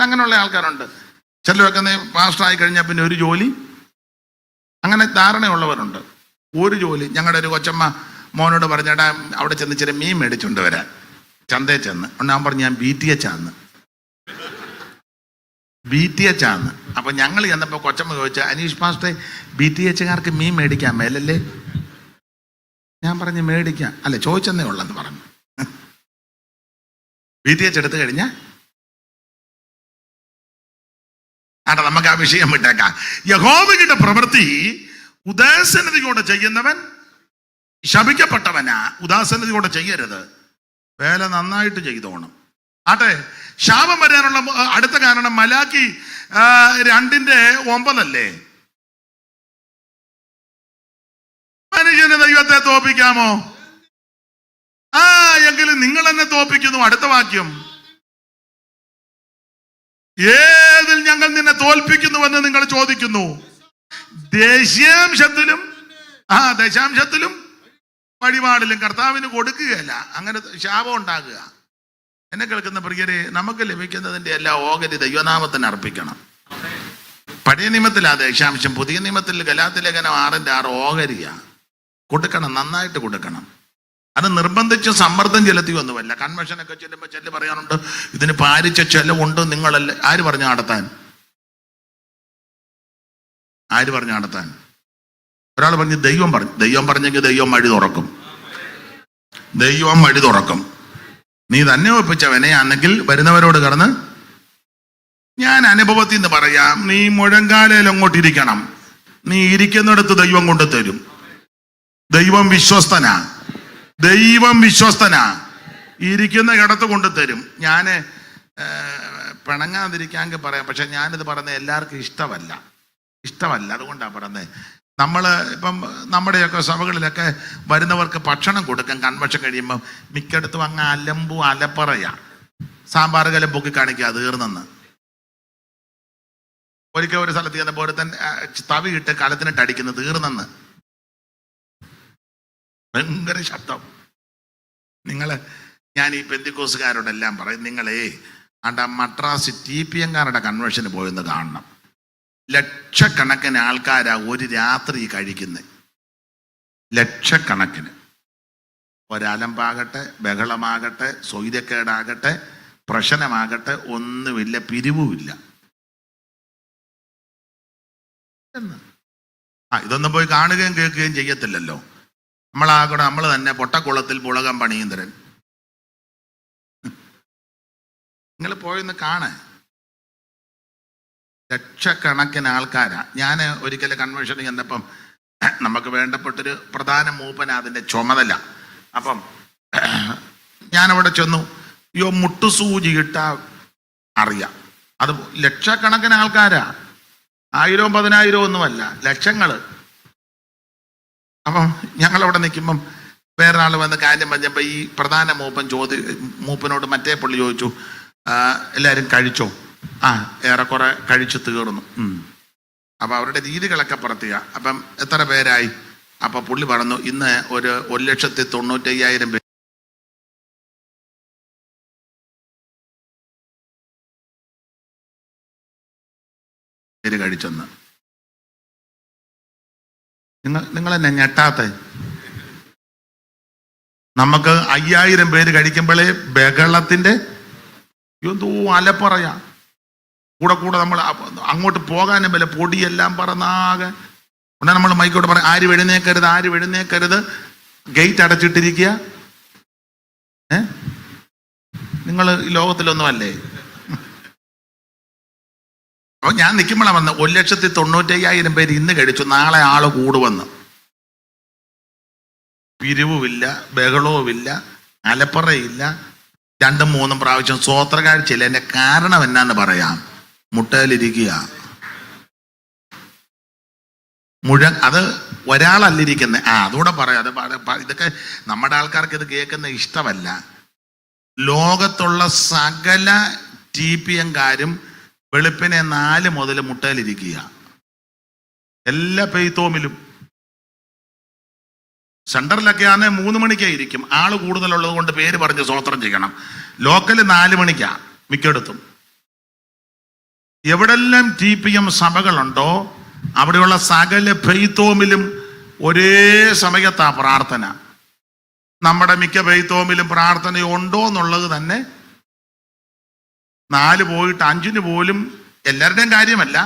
അങ്ങനെയുള്ള ആൾക്കാരുണ്ട്. ചിലരൊക്കെ പാസ്റ്റായി കഴിഞ്ഞാൽ പിന്നെ ഒരു ജോലി, അങ്ങനെ ധാരണയുള്ളവരുണ്ട്. ഒരു ജോലി. ഞങ്ങളുടെ ഒരു കൊച്ചമ്മ മോനോട് പറഞ്ഞേട്ടാ അവിടെ ചെന്ന് ഇച്ചിരി മീൻ മേടിച്ചുകൊണ്ട് വരാൻ, ചന്തയിൽ ചെന്ന്. ഞാൻ പറഞ്ഞു ഞാൻ BTH ആന്ന്. അപ്പൊ ഞങ്ങൾ ചെന്നപ്പോ കൊച്ചമ്മ ചോദിച്ചു, അനീഷ് പാസ്റ്റേ BTHകാർക്ക് മീൻ മേടിക്കാൻ മേലല്ലേ? ഞാൻ പറഞ്ഞു മേടിക്കാം. അല്ല ചോദിച്ചെന്നേ ഉള്ളെന്ന് പറഞ്ഞു. BTH എടുത്തു കഴിഞ്ഞാ നമുക്ക് ആ വിഷയം വിട്ടേക്കാം. യഹോവയുടെ പ്രവൃത്തി ഉദാസീനതയോടെ ചെയ്യുന്നവൻ ശപിക്കപ്പെട്ടവനാ. ഉദാസീനതയോടെ ചെയ്യരുത്, വേല നന്നായിട്ട് ചെയ്തോണം. ആട്ടെ, ശാപം വരാനുള്ള അടുത്ത കാരണം മലാക്കി 2:9 മനുഷ്യന് ദൈവത്തെ തോൽപ്പിക്കാമോ? എങ്കിലും നിങ്ങൾ എന്നെ തോൽപ്പിക്കുന്നു. അടുത്ത വാക്യം, ഏതിൽ ഞങ്ങൾ നിന്നെ തോൽപ്പിക്കുന്നുവെന്ന് നിങ്ങൾ ചോദിക്കുന്നു. ദശാംശത്തിലും വഴിപാടിലും കർത്താവിന് കൊടുക്കുകയല്ല. അങ്ങനെ ശാപം ഉണ്ടാകുക. എന്നെ കേൾക്കുന്ന പ്രിയരെ, നമുക്ക് ലഭിക്കുന്നതിന്റെ എല്ലാ ഓഹരി ദൈവനാമത്തിന് അർപ്പിക്കണം. പഴയ നിയമത്തിലാ ദശാംശം, പുതിയ നിയമത്തിൽ ഗലാത്യലേഖനം 6:6 ഓഹരിയാ. കൊടുക്കണം, നന്നായിട്ട് കൊടുക്കണം. അത് നിർബന്ധിച്ച് സമ്മർദ്ദം ചെലുത്തിയൊന്നുമല്ല. കൺവെൻഷനൊക്കെ ചെല്ലുമ്പോൾ ചെല്ല് പറയാനുണ്ട്, ഇതിന് പാലിച്ച ചെലവുണ്ട്. നിങ്ങളല്ലേ ആര് പറഞ്ഞു നടത്താൻ? ഒരാൾ പറഞ്ഞു ദൈവം പറഞ്ഞു. ദൈവം പറഞ്ഞെങ്കിൽ ദൈവം വഴി തുറക്കും. നീ തന്നെ ഒപ്പിച്ചവനെയാണെങ്കിൽ വരുന്നവരോട് കടന്ന് ഞാൻ അനുഭവത്തിൽ നിന്ന് പറയാം, നീ മുഴങ്കാലയിൽ അങ്ങോട്ട് ഇരിക്കണം. നീ ഇരിക്കുന്നിടത്ത് ദൈവം കൊണ്ട് തരും. ദൈവം വിശ്വസ്തനാ, ദൈവം വിശ്വസ്തനാ. ഇരിക്കുന്ന ഇടത്ത് കൊണ്ട് തരും. ഞാൻ പിണങ്ങാതിരിക്കാമെങ്കിൽ പറയാം, പക്ഷെ ഞാനിത് പറയുന്നത് എല്ലാവർക്കും ഇഷ്ടമല്ല. അതുകൊണ്ടാണ് പറയുന്നത്. നമ്മൾ ഇപ്പം നമ്മുടെയൊക്കെ സഭകളിലൊക്കെ വരുന്നവർക്ക് ഭക്ഷണം കൊടുക്കാൻ കൺവെൻഷൻ കഴിയുമ്പം മിക്കയിടത്തും അങ്ങ് അലപ്പറയാ, സാമ്പാർ കലം പൊക്കി കാണിക്കുക തീർന്നെന്ന്. ഒരിക്കൽ ഒരു സ്ഥലത്ത് ചെന്നപ്പോൾ ഒരുത്തൻ തവിയിട്ട് കലത്തിനിട്ട് അടിക്കുന്നത് തീർന്നെന്ന്. ഭയങ്കര ശബ്ദം. ഞാൻ ഈ പെന്തിക്കോസുകാരോടെല്ലാം പറയും, നിങ്ങളെ മദ്രാസ് TPM-കാരുടെ കൺവെൻഷന് പോയെന്ന് കാണണം. ലക്ഷക്കണക്കിന് ആൾക്കാരാ ഒരു രാത്രി കഴിക്കുന്നത്, ലക്ഷക്കണക്കിന്. ഒരലമ്പാകട്ടെ, ബഹളമാകട്ടെ, സ്വൈര്യക്കേടാകട്ടെ, പ്രശ്നമാകട്ടെ, ഒന്നുമില്ല, പിരിവുമില്ല. ഇതൊന്നും പോയി കാണുകയും കേൾക്കുകയും ചെയ്യത്തില്ലല്ലോ. നമ്മൾ തന്നെ പൊട്ടക്കുളത്തിൽ പുളകം പണിയും തരൻ. നിങ്ങൾ പോയെന്ന് കാണേ, ലക്ഷക്കണക്കിന് ആൾക്കാരാ. ഞാൻ ഒരിക്കൽ കൺവെൻഷന് ചെന്നപ്പം നമുക്ക് വേണ്ടപ്പെട്ടൊരു പ്രധാന മൂപ്പന അതിൻ്റെ ചുമതല. അപ്പം ഞാനവിടെ ചെന്നു. മുട്ടുസൂചി ഇട്ടാ അറിയാം. അത് ലക്ഷക്കണക്കിന് ആൾക്കാരാ, 1000 10,000 ഒന്നുമല്ല, ലക്ഷങ്ങള്. അപ്പം ഞങ്ങളവിടെ നിൽക്കുമ്പം വേറൊരാൾ വന്ന് കാര്യം പറഞ്ഞപ്പോൾ ഈ പ്രധാന മൂപ്പനോട് മറ്റേ പുള്ളി ചോദിച്ചു, എല്ലാവരും കഴിച്ചോ? ഏറെക്കുറെ കഴിച്ചു തീർന്നു. അപ്പം അവരുടെ രീതികളൊക്കെ പുറത്തുക. അപ്പം എത്ര പേരായി? അപ്പം പുള്ളി പറഞ്ഞു, ഇന്ന് ഒരു 1,95,000 പേര് കഴിച്ചെന്ന്. നിങ്ങൾ എന്നെ ഞെട്ടാത്തെ? നമുക്ക് 5,000 പേര് കഴിക്കുമ്പോഴേ ബഹളത്തിന്റെ എന്തോ അലപ്പറയാ. കൂടെ നമ്മൾ അങ്ങോട്ട് പോകാനും വല്ല പൊടിയെല്ലാം പറന്നാകെ. ഉടനെ നമ്മൾ മൈക്കോട്ട് പറയാം, ആരും എഴുന്നേക്കരുത്, ഗേറ്റ് അടച്ചിട്ടിരിക്കുക. നിങ്ങൾ ഈ ലോകത്തിലൊന്നും അല്ലേ? അപ്പൊ ഞാൻ നിൽക്കുമ്പോഴാണ് വന്നത്, 1,95,000 പേര് ഇന്ന് കഴിച്ചു, നാളെ ആള് കൂടുവന്ന്. പിരിവുമില്ല, ബഹളവുമില്ല, അലപ്പറയില്ല. 2-3 പ്രാവശ്യം സ്വോത്രകാഴ്ചയില്ല. എന്റെ കാരണം എന്നാന്ന് പറയാം, മുട്ടയിലിരിക്കുക. അത് ഒരാളല്ലിരിക്കുന്നത്. അതുകൂടെ പറയാം. ഇതൊക്കെ നമ്മുടെ ആൾക്കാർക്ക് ഇത് കേൾക്കുന്ന ഇഷ്ടമല്ല. ലോകത്തുള്ള സകല TPM-കാരും വെളുപ്പിനെ 4 മുതൽ മുട്ടയിലിരിക്കുക. എല്ലാ പെയ്ത്തോമിലും. സെന്ററിലൊക്കെ ആണെ 3 മണിക്കായിരിക്കും. ആള് കൂടുതലുള്ളത് കൊണ്ട് പേര് പറഞ്ഞ് സ്വോത്രം ചെയ്യണം. ലോക്കല് 4 മണിക്കാ മിക്കയിടത്തും. എവിടെല്ലാം TPM സഭകളുണ്ടോ അവിടെയുള്ള സകല പെയ്ത്തോമിലും ഒരേ സമയത്താ പ്രാർത്ഥന. നമ്മുടെ മിക്ക പെയ്ത്തോമിലും പ്രാർത്ഥന ഉണ്ടോ എന്നുള്ളത് തന്നെ 4 പോയിട്ട് 5 പോലും എല്ലാവരുടെയും കാര്യമല്ല.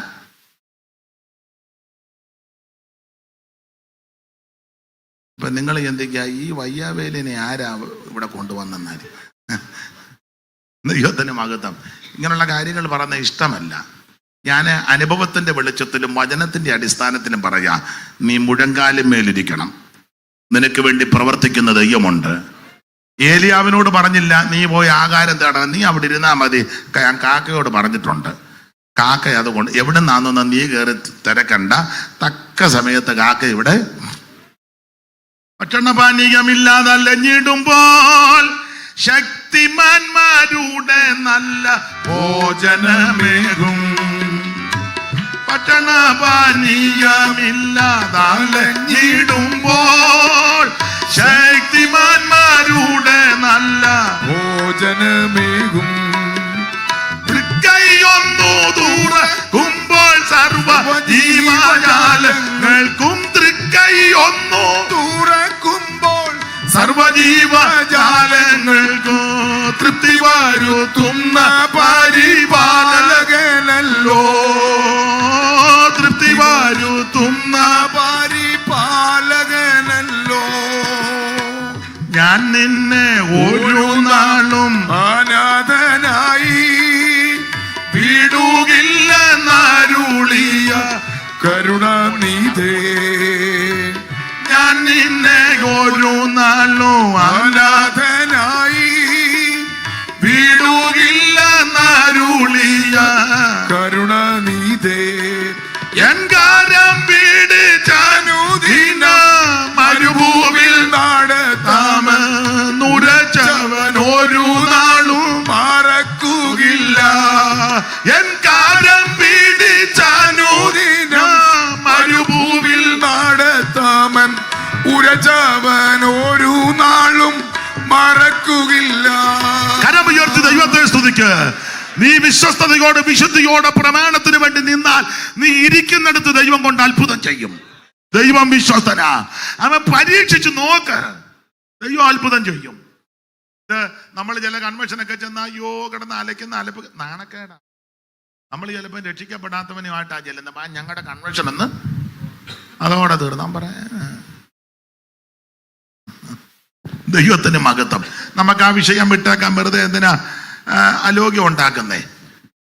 ഇപ്പൊ നിങ്ങൾ ചിന്തിക്കുക, ഈ വയ്യാവേലിനെ ആരാ ഇവിടെ കൊണ്ടുവന്നാൽ? ദൈവത്തിന് മഹത്വം. ഇങ്ങനെയുള്ള കാര്യങ്ങൾ പറയുന്ന ഇഷ്ടമല്ല. ഞാൻ അനുഭവത്തിന്റെ വെളിച്ചത്തിലും വചനത്തിന്റെ അടിസ്ഥാനത്തിലും പറയാ, നീ മുഴങ്കാലും മേലിരിക്കണം. നിനക്ക് വേണ്ടി പ്രവർത്തിക്കുന്ന ദൈവമുണ്ട്. ഏലിയാവിനോട് പറഞ്ഞില്ല, നീ പോയി ആഹാരം തേടണം, നീ അവിടെ ഇരുന്നാ മതി. ഞാൻ കാക്കയോട് പറഞ്ഞിട്ടുണ്ട്. കാക്ക അതുകൊണ്ട് എവിടെ നിന്നാന്നൊന്ന് നീ കയറി തിരക്കണ്ട, തക്ക സമയത്ത് കാക്ക ഇവിടെ. ഭക്ഷണപാനീയമില്ലാതെ അലഞ്ഞിടുമ്പോൾ ശക്തിമാന്മാരുടെ നല്ല ഭോജനമേകും. ഭക്ഷണപാനീയമില്ലാതെ അലഞ്ഞിടുമ്പോൾ ശക്തിമാന്മാരുടെ നല്ല ഭോജനമേകും. തൃക്കൈയൊന്നു തുറക്കുമ്പോൾ സർവ ജീവജാലങ്ങൾക്കും തൃക്കൈയൊന്നു തുറക്കുമ്പോൾ സർവജീവജാലങ്ങൾക്കും തൃപ്തി വരുത്തുന്ന പരിപാലകനല്ലോ. തൃപ്തി വരുത്തുന്ന പരിപാലകനല്ലോ. ഞാൻ നിന്നെ ഒരു നാളും ഇതേ എൻകാരം പിടിച്ചനുദിന മരുഭൂവിൽ നടത്താമ നുരച്ചവൻ ഒരു നാളും മറക്കുകയില്ല. എൻകാരം പിടിച്ചനുദിന മരുഭൂവിൽ നടത്താമൻ ഉരച്ചവൻ ഒരു നാളും മറക്കുകയില്ല. കരമുയർത്തി ദൈവത്തെ സ്തുതിക്ക്. നീ വിശ്വസ്തയോടെ വിശുദ്ധിയോടെ പ്രമാണത്തിന് വേണ്ടി നിന്നാൽ നീ ഇരിക്കുന്നിടത്ത് ദൈവം കൊണ്ട് അത്ഭുതം ചെയ്യും. ദൈവം വിശ്വസ്തനാ. അവൻ പരീക്ഷിച്ചു നോക്ക്, ദൈവം അത്ഭുതം ചെയ്യും. ഇത് നമ്മൾ ചില കൺവെൻഷനൊക്കെ ചെന്ന അയ്യോ കിടന്ന് അലയ്ക്കുന്ന അലപ്പ് നാണക്കേടാ. നമ്മൾ ചിലപ്പോൾ രക്ഷിക്കപ്പെടാത്തവനുമായിട്ടാ ചെല്ലുന്ന ഞങ്ങളുടെ കൺവെൻഷൻ എന്ന് അതോടെ തീർന്നാൻ പറയാ. ദൈവത്തിന് മഹത്വം. നമുക്ക് ആ വിഷയം വിട്ടേക്കാൻ വെറുതെ എന്തിനാ അലോഗ്യം ഉണ്ടാക്കുന്നേ.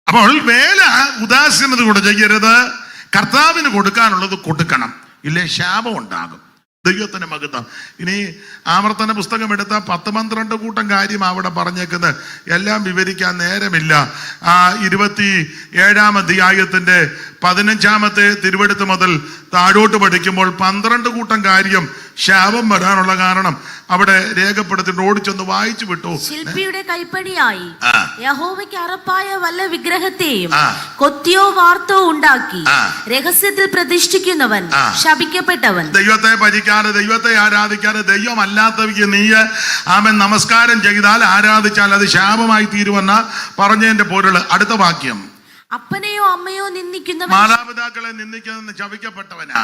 അപ്പോൾ വേല ഉദാസീനത കൂടെ ചെയ്യരുത്. കർത്താവിന് കൊടുക്കാനുള്ളത് കൊടുക്കണം, ഇല്ലേ ശാപം ഉണ്ടാകും. ദൈവത്തിന് മഹത്വം. ഇനി ആവർത്തന പുസ്തകം എടുത്ത 10-12 കൂട്ടം കാര്യം അവിടെ പറഞ്ഞേക്കുന്നത് എല്ലാം വിവരിക്കാൻ നേരമില്ല. 27-ാം അധ്യായത്തിന്റെ 15-ാമത്തെ തിരുവെടുത്ത് മുതൽ താഴോട്ട് പഠിക്കുമ്പോൾ 12 കൂട്ടം കാര്യം ശാപം വരാനുള്ള കാരണം അവിടെ രേഖപ്പെടുത്തിട്ട് ഓടിച്ചൊന്ന് വായിച്ചു വിട്ടു. ശില്പിയുടെ കൈപ്പണിയായി യഹോവയ്ക്ക് അറപ്പായ വല്ല വിഗ്രഹത്തെയും കൊത്തിയോ വാർത്തോ ഉണ്ടാക്കി രഹസ്യത്തിൽ പ്രതിഷ്ഠിക്കുന്നവൻ ശപിക്കപ്പെട്ടവൻ. ദൈവത്തെ ഭജിക്കാതെ ദൈവത്തെ ആരാധിക്കാതെ ദൈവമല്ലാത്തവയ്ക്ക് നീ ആമൻ നമസ്കാരം ചെയ്താൽ ആരാധിച്ചാൽ അത് ശാപമായി തീരുമെന്ന പറഞ്ഞതിന്റെ പൊരുള്. അടുത്ത വാക്യം, അപ്പനെയോ അമ്മയോ നിന്ദിക്കുന്നവൻ മാതാപിതാക്കളെ നിന്ദിക്കുന്ന ശപിക്കപ്പെട്ടവനാ.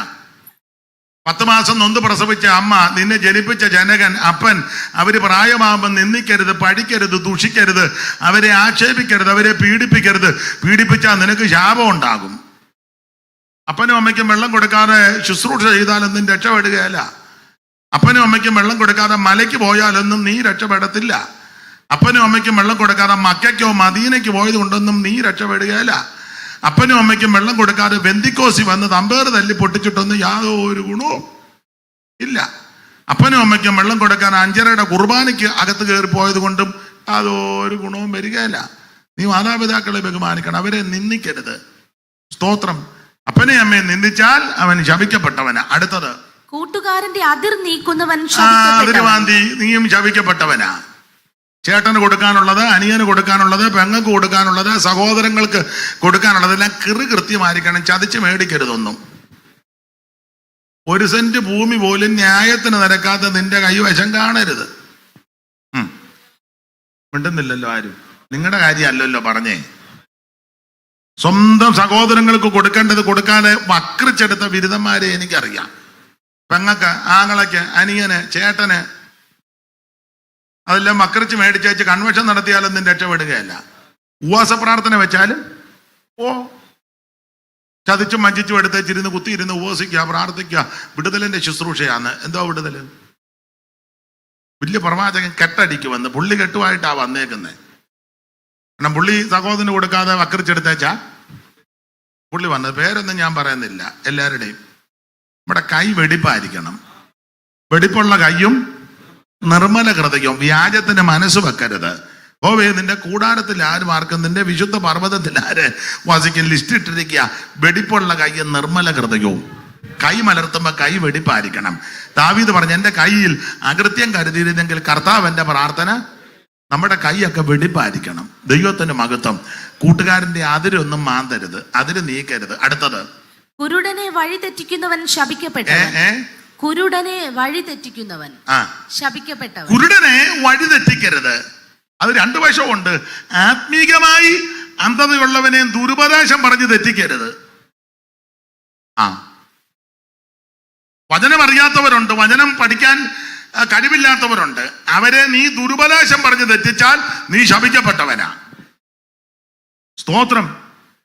10 മാസം നൊന്ത് പ്രസവിച്ച അമ്മ, നിന്നെ ജനിപ്പിച്ച ജനകൻ, അപ്പൻ, അവര് പ്രായമാകുമ്പോൾ നിന്ദിക്കരുത്, പഠിക്കരുത്, ദുഷിക്കരുത്, അവരെ ആക്ഷേപിക്കരുത്, അവരെ പീഡിപ്പിക്കരുത്. പീഡിപ്പിച്ചാൽ നിനക്ക് ശാപം ഉണ്ടാകും. അപ്പനും അമ്മയ്ക്കും വെള്ളം കൊടുക്കാതെ ശുശ്രൂഷ ചെയ്താലൊന്നും രക്ഷപ്പെടുകയല്ല. അപ്പനും അമ്മയ്ക്കും വെള്ളം കൊടുക്കാതെ മലയ്ക്ക് പോയാലൊന്നും നീ രക്ഷപ്പെടത്തില്ല. അപ്പനും അമ്മയ്ക്കും വെള്ളം കൊടുക്കാതെ മക്കയ്ക്കോ മദീനയ്ക്ക് പോയത് കൊണ്ടൊന്നും നീ രക്ഷപ്പെടുകയല്ല. അപ്പനും അമ്മയ്ക്കും വെള്ളം കൊടുക്കാതെ ബെന്തിക്കോസി വന്ന് തമ്പേറ് തല്ലി പൊട്ടിച്ചിട്ടൊന്നും യാതൊരു ഗുണവും ഇല്ല. അപ്പനും അമ്മയ്ക്കും വെള്ളം കൊടുക്കാൻ 5:30 കുർബാനയ്ക്ക് അകത്ത് കയറി പോയത് കൊണ്ടും യാതൊരു ഗുണവും വരികയില്ല. നീ മാതാപിതാക്കളെ ബഹുമാനിക്കണം, അവരെ നിന്ദിക്കരുത്. സ്തോത്രം. അപ്പനെ അമ്മയെ നിന്ദിച്ചാൽ അവൻ ശപിക്കപ്പെട്ടവനാ. അടുത്തത്, കൂട്ടുകാരന്റെ അതിർ നീക്കുന്നവൻ അതിരുവാന്തി, നീയും ശപിക്കപ്പെട്ടവനാ. ചേട്ടന് കൊടുക്കാനുള്ളത്, അനിയന് കൊടുക്കാനുള്ളത്, പെങ്ങൾക്ക് കൊടുക്കാനുള്ളത്, സഹോദരങ്ങൾക്ക് കൊടുക്കാനുള്ളതെല്ലാം കൃത്യമായിരിക്കണം. ചതിച്ച് മേടിക്കരുതൊന്നും. 1 സെന്റ് ഭൂമി പോലും ന്യായത്തിന് നിരക്കാത്ത നിന്റെ കൈവശം കാണരുത്. മിണ്ടുന്നില്ലല്ലോ ആരും. നിങ്ങളുടെ കാര്യമല്ലല്ലോ പറഞ്ഞേ. സ്വന്തം സഹോദരങ്ങൾക്ക് കൊടുക്കേണ്ടത് കൊടുക്കാതെ വക്രിച്ചെടുത്ത ബിരുദന്മാരെ എനിക്കറിയാം. പെങ്ങൾക്ക്, ആങ്ങളയ്ക്ക്, അനിയന്, ചേട്ടന് അതെല്ലാം വക്രിച്ച് മേടിച്ചേച്ച് കൺവെൻഷൻ നടത്തിയാലൊന്നും രക്ഷപ്പെടുകയല്ല. ഉപവാസ പ്രാർത്ഥന വെച്ചാലും ചതിച്ചും വഞ്ചിച്ചും എടുത്തേച്ചിരുന്ന് കുത്തിയിരുന്ന് ഉപവസിക്കുക, പ്രാർത്ഥിക്കുക. വിടുതലിന്റെ ശുശ്രൂഷയാണ്. എന്തോ വിടുതല്? വലിയ പ്രവാചകൻ കെട്ടടിക്കുമെന്ന് പുള്ളി കെട്ടുമായിട്ടാ വന്നേക്കുന്നത്. കാരണം പുള്ളി സഹോദരന് കൊടുക്കാതെ വക്രിച്ചെടുത്തേച്ചാ പുള്ളി വന്നത്. പേരൊന്നും ഞാൻ പറയുന്നില്ല. എല്ലാവരുടെയും നമ്മുടെ കൈ വെടിപ്പായിരിക്കണം. വെടിപ്പുള്ള കൈയും നിർമ്മല ഹൃദയവും. വ്യാജത്തിന് മനസ്സ് വെക്കരുത്. നിന്റെ കൂടാരത്തിൽ ആരും ആർക്കും, നിന്റെ വിശുദ്ധ പർവ്വതത്തിൽ ആര് വസിക്കും ലിസ്റ്റ് ഇട്ടിരിക്കുക. വെടിപ്പുള്ള കൈയും നിർമ്മല ഹൃദയവും. കൈ മലർത്തുമ്പോൾ കൈ വെടിപ്പായിരിക്കണം. ദാവീദ് പറഞ്ഞു, എൻ്റെ കൈയിൽ അകൃത്യം കരുതിയിരുന്നെങ്കിൽ കർത്താവ് എൻ്റെ പ്രാർത്ഥന. നമ്മുടെ കൈയൊക്കെ വെടിപ്പായിരിക്കണം. ദൈവത്തിന് മഹത്വം. കൂട്ടുകാരന്റെ അതിരൊന്നും മാന്തരുത്, അതിര് നീക്കരുത്. അടുത്തത്, കുരുടനെ വഴി തെറ്റിക്കുന്നവൻ ശപിക്കപ്പെട്ടവൻ. കുരുടനെ വഴി തെറ്റിക്കുന്നവൻ ശപിക്കപ്പെട്ടവൻ. കുരുടനെ വഴി തെറ്റിക്കരുത്. അത് 2 വശമുണ്ട്. ആത്മീകമായി അന്ധതയുള്ളവനെ ദുരുപദേശം പറഞ്ഞ് തെറ്റിക്കരുത്. വചനം അറിയാത്തവരുണ്ട്, വചനം പഠിക്കാൻ കഴിവില്ലാത്തവരുണ്ട്. അവരെ നീ ദുരുപദേശം പറഞ്ഞ് തെറ്റിച്ചാൽ നീ ശപിക്കപ്പെട്ടവനാ. സ്തോത്രം.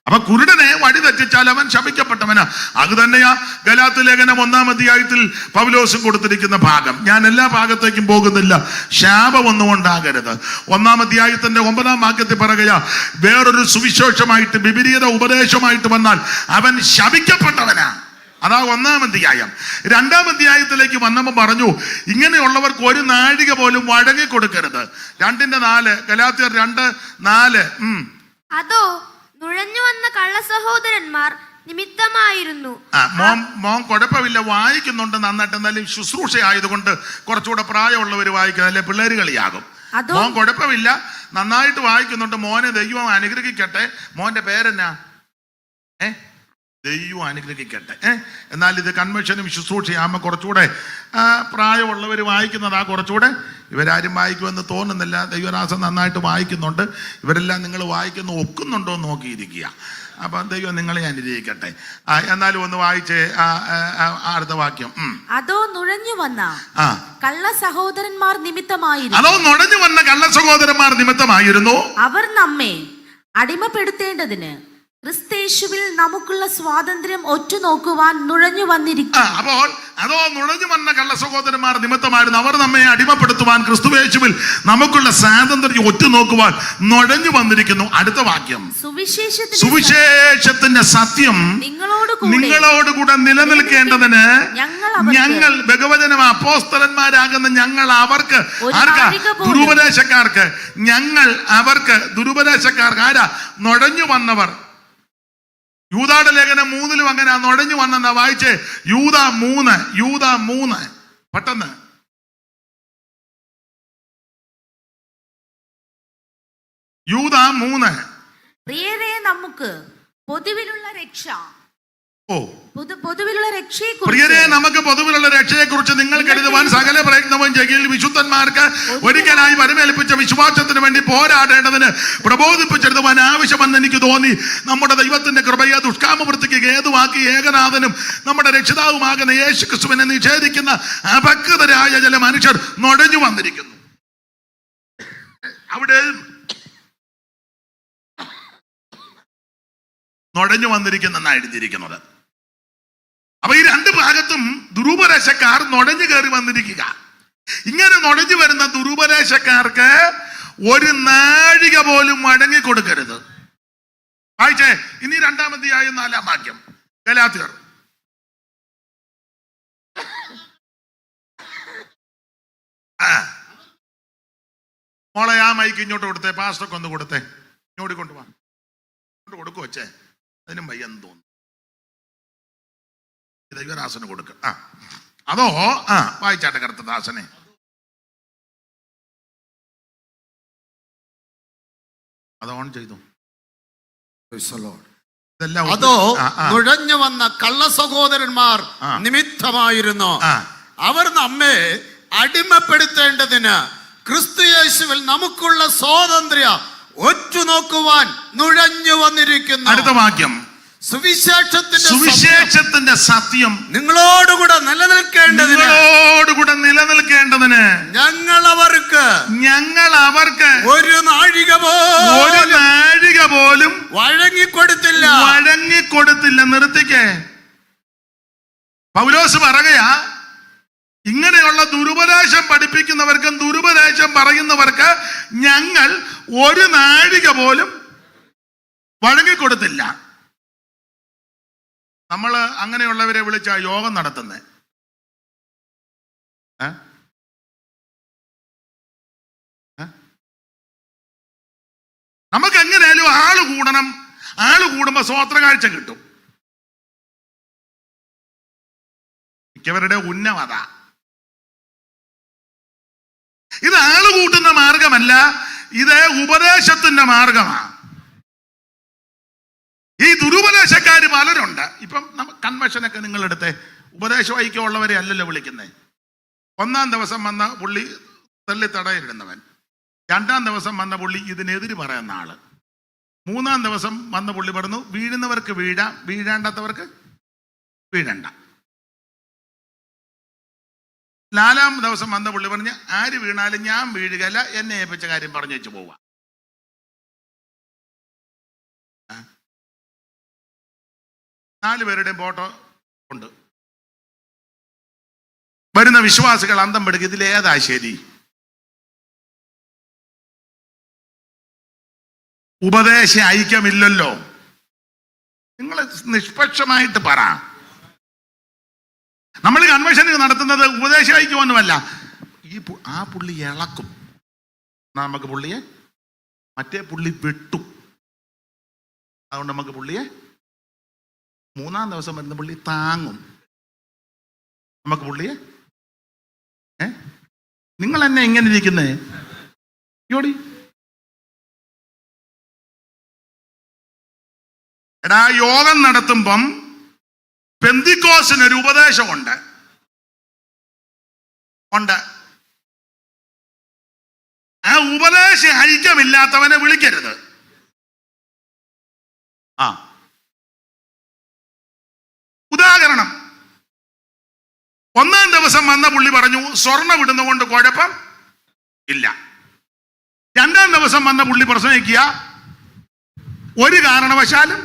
അപ്പൊ കുരുടനെ വഴി തെറ്റിച്ചാൽ അവൻ ശപിക്കപ്പെട്ടവനാ. അത് തന്നെയാ ഗലാത്യ ലേഖനം 1-ാം അധ്യായത്തിൽ പൗലോസ് കൊടുത്തിരിക്കുന്ന ഭാഗം. ഞാൻ എല്ലാ ഭാഗത്തേക്കും പോകുന്നില്ല. ശാപമൊന്നും ഉണ്ടാകരുത്. 1-ാം അധ്യായത്തിന്റെ 9-ാം വാക്യത്തിൽ പറയുക, വേറൊരു സുവിശേഷമായിട്ട് വിപരീത ഉപദേശമായിട്ട് വന്നാൽ അവൻ ശപിക്കപ്പെട്ടവനാ. അതാ 1-ാം അധ്യായം. 2-ാം അധ്യായത്തിലേക്ക് വന്നപ്പോൾ പറഞ്ഞു, ഇങ്ങനെയുള്ളവർക്ക് 1 നാഴിക പോലും വഴങ്ങി കൊടുക്കരുത്. 2:4 ഗലാത്യർ 2:4. അതോ നുഴഞ്ഞു വന്ന കള്ളസഹോദരന്മാർ നിമിത്തമായിരുന്നു. മോൻ കുഴപ്പമില്ല, വായിക്കുന്നുണ്ട് നന്നായിട്ട്. എന്നാലും ശുശ്രൂഷ ആയതുകൊണ്ട് കുറച്ചുകൂടെ പ്രായമുള്ളവർ വായിക്കുന്നത്, അല്ലെ പിള്ളേര് കളിയാകും. മോൻ കുഴപ്പമില്ല, നന്നായിട്ട് വായിക്കുന്നുണ്ട്. മോനെ ദൈവം അനുഗ്രഹിക്കട്ടെ. മോന്റെ പേരെന്നാ? ദൈവം അനുഗ്രഹിക്കട്ടെ. എന്നാൽ ഇത് കൺവെൻഷനും ശുശ്രൂഷയാകുമ്പോൾ കുറച്ചുകൂടെ പ്രായമുള്ളവർ വായിക്കുന്നതാ കുറച്ചുകൂടെ. ഇവരാരും വായിക്കുമെന്ന് തോന്നുന്നില്ല. ദൈവദാസൻ നന്നായിട്ട് വായിക്കുന്നുണ്ട്. ഇവരെല്ലാം നിങ്ങൾ വായിക്കുന്ന ഒക്കുന്നുണ്ടോ എന്ന് നോക്കിയിരിക്കുക. അപ്പം ദൈവം നിങ്ങളെ അനുഗ്രഹിക്കട്ടെ. എന്നാലും ഒന്ന് വായിച്ചേ അടുത്ത വാക്യം. അതോ നുഴഞ്ഞു വന്ന കള്ള സഹോദരന്മാർ നിമിത്തമായിരുന്നു. അതോ നുഴഞ്ഞു വന്ന കള്ള സഹോദരന്മാർ നിമിത്തമായിരുന്നു. അവർ നമ്മെ അടിമപ്പെടുത്തേണ്ടതിന് ക്രിസ്തയേശുവിൽ നമുക്കുള്ള സ്വാതന്ത്ര്യം ഒറ്റുനോക്കുവാൻ നുഴഞ്ഞു വന്നിരിക്കും. അപ്പോൾ അതോ നുഴഞ്ഞു വന്ന കള്ള സഹോദരന്മാർ നിമിത്തമായിരുന്നു. അവർ നമ്മെ അടിമപ്പെടുത്തുവാൻ ക്രിസ്തുയേശുവിൽ നമുക്കുള്ള സ്വാതന്ത്ര്യം ഒറ്റുനോക്കുവാൻ നുഴഞ്ഞു വന്നിരിക്കുന്നു. അടുത്ത വാക്യം. സുവിശേഷത്തിന്റെ സത്യം നിങ്ങളോടുകൂടെ നിലനിൽക്കേണ്ടതിന് ഞങ്ങൾ ബഹുവചനം അപ്പോസ്തലന്മാരാകുന്ന ഞങ്ങൾ അവർക്ക് ദുരുപദേശക്കാർക്ക് ആരാ? നുഴഞ്ഞു വന്നവർ. യൂദായുടെ ലേഖനം 3 അങ്ങനെ നുഴഞ്ഞു വന്നെന്നാ വായിച്ചേ. യൂദാ 3 പെട്ടെന്ന്. യൂദാ 3. പ്രിയരേ, നമുക്ക് പൊതുവിലുള്ള രക്ഷ പ്രിയരെ, നമുക്ക് പൊതുവിലുള്ള രക്ഷയെ കുറിച്ച് നിങ്ങൾ കരുതുവാൻ സകല പ്രയത്നവും ചെയ്യൽ വിശുദ്ധന്മാർക്ക് ഒരിക്കലായി വരമേൽപ്പിച്ച വിശ്വാസത്തിന് വേണ്ടി പോരാടേണ്ടതിന് പ്രബോധിപ്പിച്ചെടുത്തുവാൻ ആവശ്യമെന്ന് എനിക്ക് തോന്നി. നമ്മുടെ ദൈവത്തിന്റെ കൃപയെ ദുഷ്കാമവൃത്തിക്ക് ഹേതുവാക്കി ഏകനാഥനും നമ്മുടെ രക്ഷിതാവുമാകുന്ന യേശു ക്രിസ്തുവിനെ നിഷേധിക്കുന്ന അപക്വതരായ ചില മനുഷ്യർ നുഴഞ്ഞു വന്നിരിക്കുന്നു. അവിടെ നുഴഞ്ഞു വന്നിരിക്കുന്നെന്നാണ് എഴുതിയിരിക്കുന്നത്. അപ്പൊ ഈ രണ്ട് ഭാഗത്തും ദുരുപദേശക്കാർ നുഴഞ്ഞു കയറി വന്നിരിക്കുക. ഇങ്ങനെ നുഴഞ്ഞു വരുന്ന ദുരുപദേശക്കാർക്ക് ഒരു നാഴിക പോലും വഴങ്ങിക്കൊടുക്കരുത്. വായിച്ചേ ഇനി 2-ാം അധ്യായം 4-ാം വാക്യം. ഗലാത്യർ. മോളെ ആ മൈക്ക് ഇങ്ങോട്ട് കൊടുത്തേ, പാസ്റ്റർക്ക് ഒന്ന് കൊടുത്തേ, ഇങ്ങോട്ട് കൊണ്ടുപോവാ. ഇങ്ങോട്ട് കൊടുക്കു വച്ചേ, അതിനും വയ്യെന്ന് തോന്നുന്നു. ദൈവദാസന് കൊടുക്ക. അതോ വായിച്ചാട്ടെ കർത്തദാസനെ. അത് ഓൺ ചെയ്തു. അതോ നുഴഞ്ഞു വന്ന കള്ള സഹോദരന്മാർ നിമിത്തമായിരുന്നു. അവർ നമ്മെ അടിമപ്പെടുത്തേണ്ടതിന് ക്രിസ്തുയേശുവിൽ നമുക്കുള്ള സ്വാതന്ത്ര്യം ഒറ്റുനോക്കുവാൻ നുഴഞ്ഞു വന്നിരിക്കുന്നു. അടുത്ത വാക്യം. സുവിശേഷത്തിന്റെ സത്യം നിങ്ങളോടുകൂടെ നിലനിൽക്കേണ്ടതിന് ഞങ്ങൾ അവർക്ക് ഒരു നാഴിക പോലും വഴങ്ങിക്കൊടുത്തില്ല. നിർത്തിക്കേ. പൗലോസ് പറയുകയാ, ഇങ്ങനെയുള്ള ദുരുപദേശം പഠിപ്പിക്കുന്നവർക്കും ദുരുപദേശം പറയുന്നവർക്ക് ഞങ്ങൾ ഒരു നാഴിക പോലും വഴങ്ങിക്കൊടുത്തില്ല. നമ്മൾ അങ്ങനെയുള്ളവരെ വിളിച്ച യോഗം നടത്തുന്നേ. നമുക്ക് എങ്ങനെയാലും ആള് കൂടണം. ആള് കൂടുമ്പോ സ്വോത്ര കാഴ്ച കിട്ടും. മിക്കവരുടെ ഉന്നമത. ഇത് ആള് കൂട്ടുന്ന മാർഗമല്ല, ഇത് ഉപദേശത്തിന്റെ മാർഗമാണ്. ഈ ദുരുപദേശക്കാര് പലരുണ്ട്. ഇപ്പം കൺവെൻഷനൊക്കെ നിങ്ങളെടുത്തേ, ഉപദേശം ഐക്യമുള്ളവരെ അല്ലല്ലോ വിളിക്കുന്നേ. 1-ാം ദിവസം വന്ന പുള്ളി തള്ളി തടയിടുന്നവൻ, 2-ാം ദിവസം വന്ന പുള്ളി ഇതിനെതിര് പറയുന്ന ആള്, 3-ാം ദിവസം വന്ന പുള്ളി പറഞ്ഞു വീഴുന്നവർക്ക് വീഴാം, വീഴാണ്ടാത്തവർക്ക് വീഴണ്ട. 4-ാം ദിവസം വന്ന പുള്ളി പറഞ്ഞ് ആര് വീണാലും ഞാൻ വീഴുകയല്ല, എന്നെ ഏൽപ്പിച്ച കാര്യം പറഞ്ഞു വെച്ച് പോവാ. 4 പേരുടെയും ഫോട്ടോ ഉണ്ട്. വരുന്ന വിശ്വാസികൾ അന്തം പെടുക, ഇതിലേതാ ശരി? ഉപദേശ ഐക്യമില്ലല്ലോ. നിങ്ങൾ നിഷ്പക്ഷമായിട്ട് പറ. നമ്മൾ കൺവെൻഷൻ നടത്തുന്നത് ഉപദേശ ഐക്യമൊന്നുമല്ല. ആ പുള്ളി ഇളക്കും, നമുക്ക് പുള്ളിയെ മറ്റേ പുള്ളി വെട്ടും. അതുകൊണ്ട് നമുക്ക് പുള്ളിയെ 3-ാം ദിവസം വരുന്ന പുള്ളി താങ്ങും. നമുക്ക് പുള്ളിയെ നിങ്ങൾ എന്നെ എങ്ങനെ ഇരിക്കുന്നേ യോടി എടാ, യോഗം നടത്തുമ്പം പെന്തിക്കോസിനൊരു ഉപദേശമുണ്ട്. ആ ഉപദേശ ഐക്യമില്ലാത്തവനെ വിളിക്കരുത്. ഉദാഹരണം, 1-ാം ദിവസം വന്ന പുള്ളി പറഞ്ഞു സ്വർണം ഇടുന്നതുകൊണ്ട് കുഴപ്പം ഇല്ല. 2-ാം ദിവസം വന്ന പുള്ളി പ്രസംഗിക്കുക ഒരു കാരണവശാലും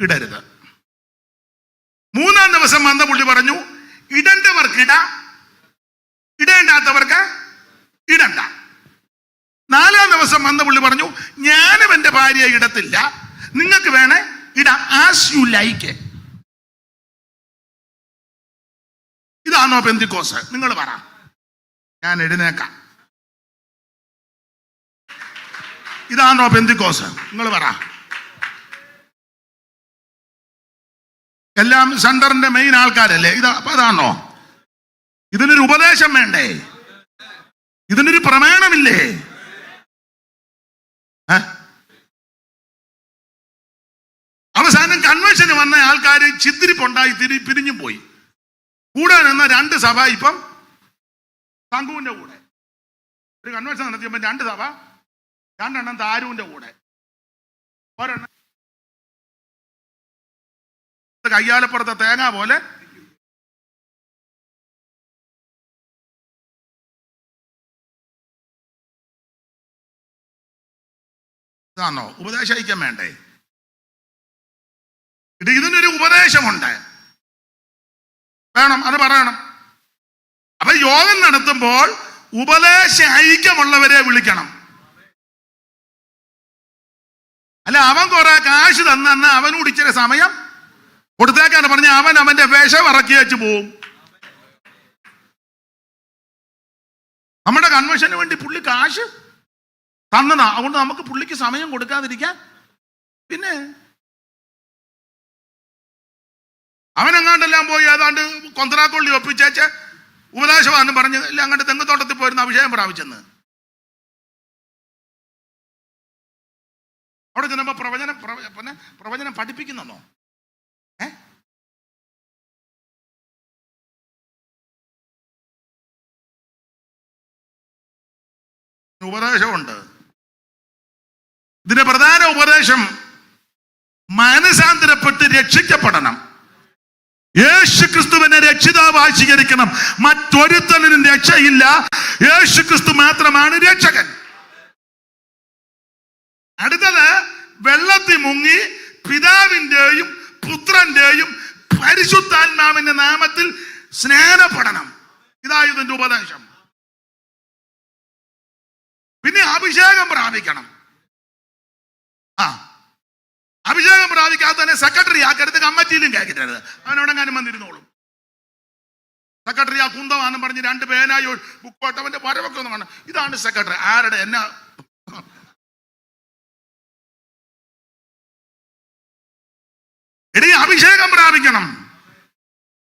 ഇടരുത്. 3-ാം ദിവസം വന്ന പുള്ളി പറഞ്ഞു ഇടേണ്ടവർക്ക് ഇടാം, ഇടേണ്ടാത്തവർക്ക് ഇടണ്ട. 4-ാം ദിവസം വന്ന പുള്ളി പറഞ്ഞു ഞാനും എൻ്റെ ഭാര്യയെ ഇടത്തില്ല, നിങ്ങൾക്ക് വേണേ ഇടാം, ആസ് യു ലൈക്ക്. ഇതാണോ പെന്തിക്കോസ്? നിങ്ങൾ പറ, ഞാൻ എഴുന്നേക്കാം. ഇതാണോ പെന്തിക്കോസ്? നിങ്ങൾ പറ. എല്ലാം സെന്ററിന്റെ മെയിൻ ആൾക്കാരല്ലേ? അതാണോ? ഇതിനൊരു ഉപദേശം വേണ്ടേ? ഇതിനൊരു പ്രമാണമില്ലേ? അവസാനം കൺവെൻഷന് വന്ന ആൾക്കാർ ചിത്തിരിപ്പുണ്ടായി പിരിഞ്ഞും പോയി. കൂടെ നിന്ന 2 സഭ ഇപ്പം തങ്കുവിന്റെ കൂടെ. ഒരു കൺവെൻഷൻ നടത്തിയപ്പോൾ 2 സഭ, 2 താരുവിന്റെ കൂടെ, ഒരെണ്ണം കയ്യാലപ്പുറത്തെ തേങ്ങ പോലെ. ഇതാണോ ഉപദേശം ഐക്യം വേണ്ടേ? ഇതിനൊരു ഉപദേശമുണ്ട്, വേണം, അത് പറയണം. അപ്പൊ യോഗം നടത്തുമ്പോൾ ഉപദേശ ഐക്യമുള്ളവരെ വിളിക്കണം. അല്ല, അവൻ കുറെ കാശ് തന്ന അവനോട് ഇച്ചിരി സമയം കൊടുത്തേക്കാണ് പറഞ്ഞ അവൻ അവന്റെ വിഷം ഇറക്കി വെച്ച് പോവും. നമ്മുടെ കൺവെൻഷന് വേണ്ടി പുള്ളി കാശ് തന്നതാ, അതുകൊണ്ട് നമുക്ക് പുള്ളിക്ക് സമയം കൊടുക്കാതിരിക്കാൻ. പിന്നെ അവനെങ്ങാണ്ടെല്ലാം പോയി ഏതാണ്ട് കൊന്തറാക്കൊള്ളി ഒപ്പിച്ചേച്ച് ഉപദേശവാദം പറഞ്ഞ് ഇല്ല അങ്ങോട്ട് തെങ്ങുതോട്ടത്തിൽ പോയിരുന്ന അഭിഷേകം പ്രാപിച്ചെന്ന്. അവിടെ ചെന്നപ്പോ പ്രവചനം പഠിപ്പിക്കുന്നോ? ഉപദേശമുണ്ട്. ഇതിന്റെ പ്രധാന ഉപദേശം മാനസാന്തരപ്പെട്ട് രക്ഷിക്കപ്പെടണം. യേശു ക്രിസ്തുവിനെ രക്ഷിതാവായി സ്വീകരിക്കണം. മറ്റൊരുത്തനും രക്ഷയില്ല, യേശു ക്രിസ്തു മാത്രമാണ് രക്ഷകൻ. അടുത്തത്, വെള്ളത്തിൽ മുങ്ങി പിതാവിന്റെയും പുത്രന്റെയും പരിശുദ്ധാത്മാവിന്റെ നാമത്തിൽ സ്നാനപ്പെടണം. ഇതായി ഇതിന്റെ ഉപദേശം. പിന്നെ അഭിഷേകം പ്രാപിക്കണം. അഭിഷേകം പ്രാപിക്കാത്തവനെ സെക്രട്ടറി ആക്കരുത്, കമ്മിറ്റിയിലും കയറ്റരുത്. അവനോടെങ്ങാനും വന്നിരുന്നോളും. സെക്രട്ടറി ആ കുന്തമാണെന്ന് പറഞ്ഞ് 2 പേനായോ ബുക്കോട്ടവന്റെ വരവൊക്കെ ഒന്ന് കാണും. ഇതാണ് സെക്രട്ടറി. ആരുടെ? എന്നാ ഇടീ അഭിഷേകം പ്രാപിക്കണം.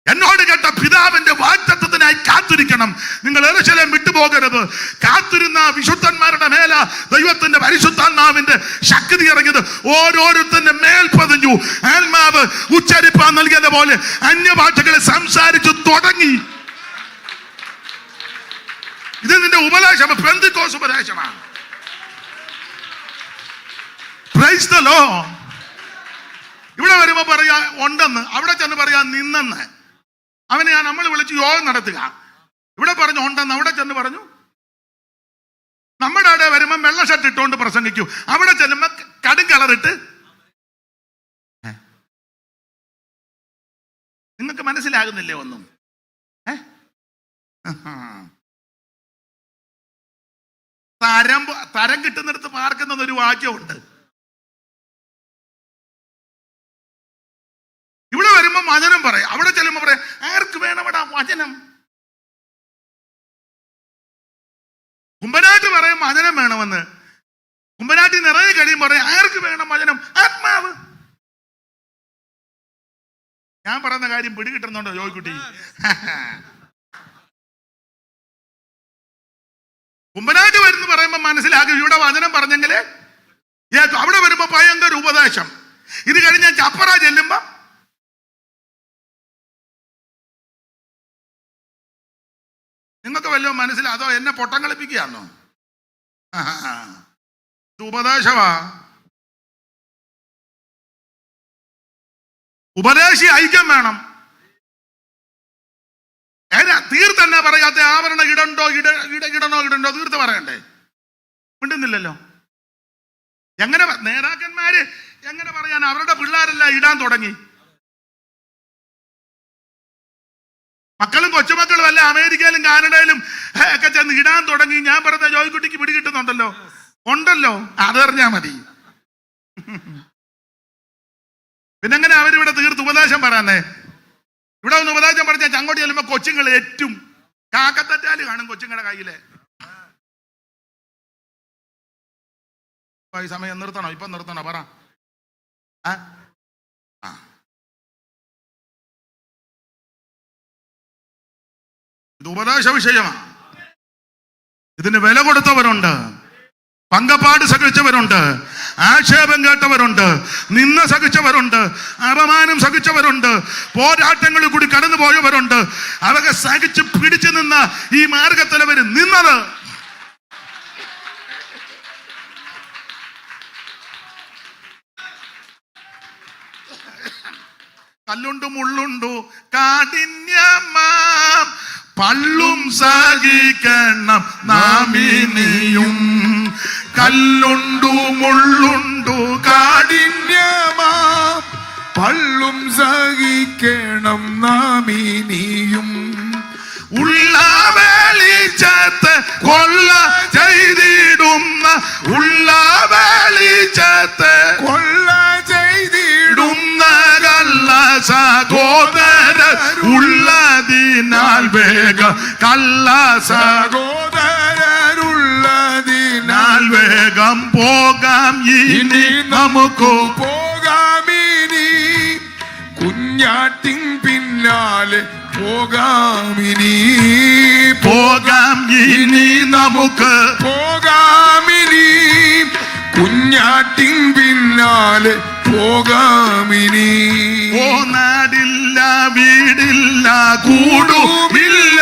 എന്നോട് കേട്ട പിതാവിന്റെ വാഗ്ദത്തത്തിനായി കാത്തിരിക്കണം. നിങ്ങൾ യെരൂശലേം വിട്ടുപോകരുത്. കാത്തിരുന്ന വിശുദ്ധന്മാരുടെ മേല ദൈവത്തിന്റെ പരിശുദ്ധാത്മാവിന്റെ ശക്തി ഇറങ്ങിയത് ഓരോരുത്തന്റെ മേൽ പതിഞ്ഞു. ആത്മാവ് ഉച്ചരിപ്പാൻ നൽകിയതുപോലെ അന്യഭാഷകളെ സംസാരിച്ചു തുടങ്ങി. ഇത് നിന്റെ ഉപദേശം, പെന്തിക്കോസ് ഉപദേശമാണ്. Praise the Lord. ഇവിടെ വരുമ്പോ പറയാ ഉണ്ടെന്ന്, അവിടെ ചെന്ന് പറയാ നിന്നെന്ന്. അവനെ നമ്മൾ വിളിച്ച് യോഗം നടത്തുക. ഇവിടെ പറഞ്ഞു ഉണ്ടെന്ന്, അവിടെ ചെന്ന് പറഞ്ഞു. നമ്മുടെ അവിടെ വരുമ്പോ വെള്ള ഷർട്ട് ഇട്ടുകൊണ്ട് പ്രസംഗിക്കൂ, അവിടെ ചെല്ലുമ്പോ കടും കളറിട്ട്. നിങ്ങൾക്ക് മനസ്സിലാകുന്നില്ലേ ഒന്നും? തരം കിട്ടുന്നിടത്ത് പാർക്കുന്നതൊരു വാക്യമുണ്ട്. ഇവിടെ വരുമ്പോ വചനം പറയാം, അവിടെ ചെല്ലുമ്പോ പറയാം ആർക്ക് വേണമെടാ വചനം. കുമ്പനായിട്ട് പറയും വചനം വേണമെന്ന്. കുമ്പനാട്ടി നിറയെ കഴിയും പറയും ആർക്ക് വേണം വചനം? ആത്മാവ്. ഞാൻ പറയുന്ന കാര്യം പിടികിട്ടുന്നുണ്ടോ ജോയ്ക്കുട്ടി? കുമ്പനാട്ടി വരുന്നു പറയുമ്പോ മനസ്സിലാക്കും ഇവിടെ വചനം പറഞ്ഞെങ്കില് അവിടെ വരുമ്പോ ഭയങ്കര ഉപദേശം. ഇത് കഴിഞ്ഞ് ഞാൻ ചപ്പറ ചെല്ലുമ്പോ നിങ്ങൾക്ക് വല്ലതും മനസ്സിലാ? അതോ എന്നെ പൊട്ടം കളിപ്പിക്കുകയാണോ? ഇത് ഉപദേശമാ. ഉപദേശി ഐക്യം വേണം. തീർത്തെന്നാ പറയാത്ത? ആവരണ ഇടണ്ടോ ഇടണ്ടോ തീർത്ത് പറയണ്ടേ? മിണ്ടുന്നില്ലല്ലോ. എങ്ങനെ നേതാക്കന്മാര് എങ്ങനെ പറയാൻ? അവരുടെ പിള്ളേരെല്ലാം ഇടാൻ തുടങ്ങി. മക്കളും കൊച്ചുമക്കളും അല്ല അമേരിക്കയിലും കാനഡയിലും ഒക്കെ ചെന്ന് ഇടാൻ തുടങ്ങി. ഞാൻ പറഞ്ഞ ജോയ്ക്കുട്ടിക്ക് പിടികിട്ടുന്നുണ്ടല്ലോ. ഉണ്ടല്ലോ, അതറിഞ്ഞാ മതി. പിന്നെങ്ങനെ അവരിവിടെ തീർത്ത് ഉപദേശം പറയാന്നേ? ഇവിടെ ഒന്ന് ഉപദേശം പറഞ്ഞാൽ അങ്ങോട്ട് ചെല്ലുമ്പോ കൊച്ചുങ്ങൾ ഏറ്റും കാക്കത്തറ്റാല് കാണും കൊച്ചുങ്ങളുടെ കയ്യില്. ഈ സമയം നിർത്തണോ? ഇപ്പൊ നിർത്തണോ? പറ. ഇത് ഉപദേശ വിഷയമാണ്. ഇതിന് വില കൊടുത്തവരുണ്ട്, പങ്കപ്പാട് സഹിച്ചവരുണ്ട്, ആക്ഷേപം കേട്ടവരുണ്ട്, നിന്ന സഹിച്ചവരുണ്ട്, അപമാനം സഹിച്ചവരുണ്ട്, പോരാട്ടങ്ങളിൽ കൂടി കടന്നു പോയവരുണ്ട്. അവരെ സഹിച്ച് പിടിച്ചു നിന്ന ഈ മാർഗത്തിൽ അവർ നിന്നത്. കല്ലുണ്ടു മുള്ളുണ്ടു കാഠിന്യമാം പള്ളും സഹിക്കണം നാമിനിയും. കല്ലുണ്ടു മുള്ളുണ്ടു കാഠിന്യമാം പള്ളും സഹിക്കണം നാമിനിയും. ഉള്ള വെളിച്ചത്ത് കൊള്ള ചെയ്തിടുന്ന, ഉള്ള വെളിച്ചത്ത് കൊള്ള ചെയ്തിടുന്ന കള്ള സഹോദര ഉള്ളതിനാൽ വേഗം, കള്ള സഹോദരരുള്ളതിനാൽ വേഗം പോകാം ഇനി നമുക്ക്. പോകാമിനി കുഞ്ഞാട്ടിൻ പിന്നാലെ പോകാമിനി. പോകാം ഇനി നമുക്ക്. പോകാമിനി കുഞ്ഞാട്ടിൻ പിന്നാലെ പോകാമിനി. ഓ നാടില്ല വീടില്ല കൂടുമില്ല,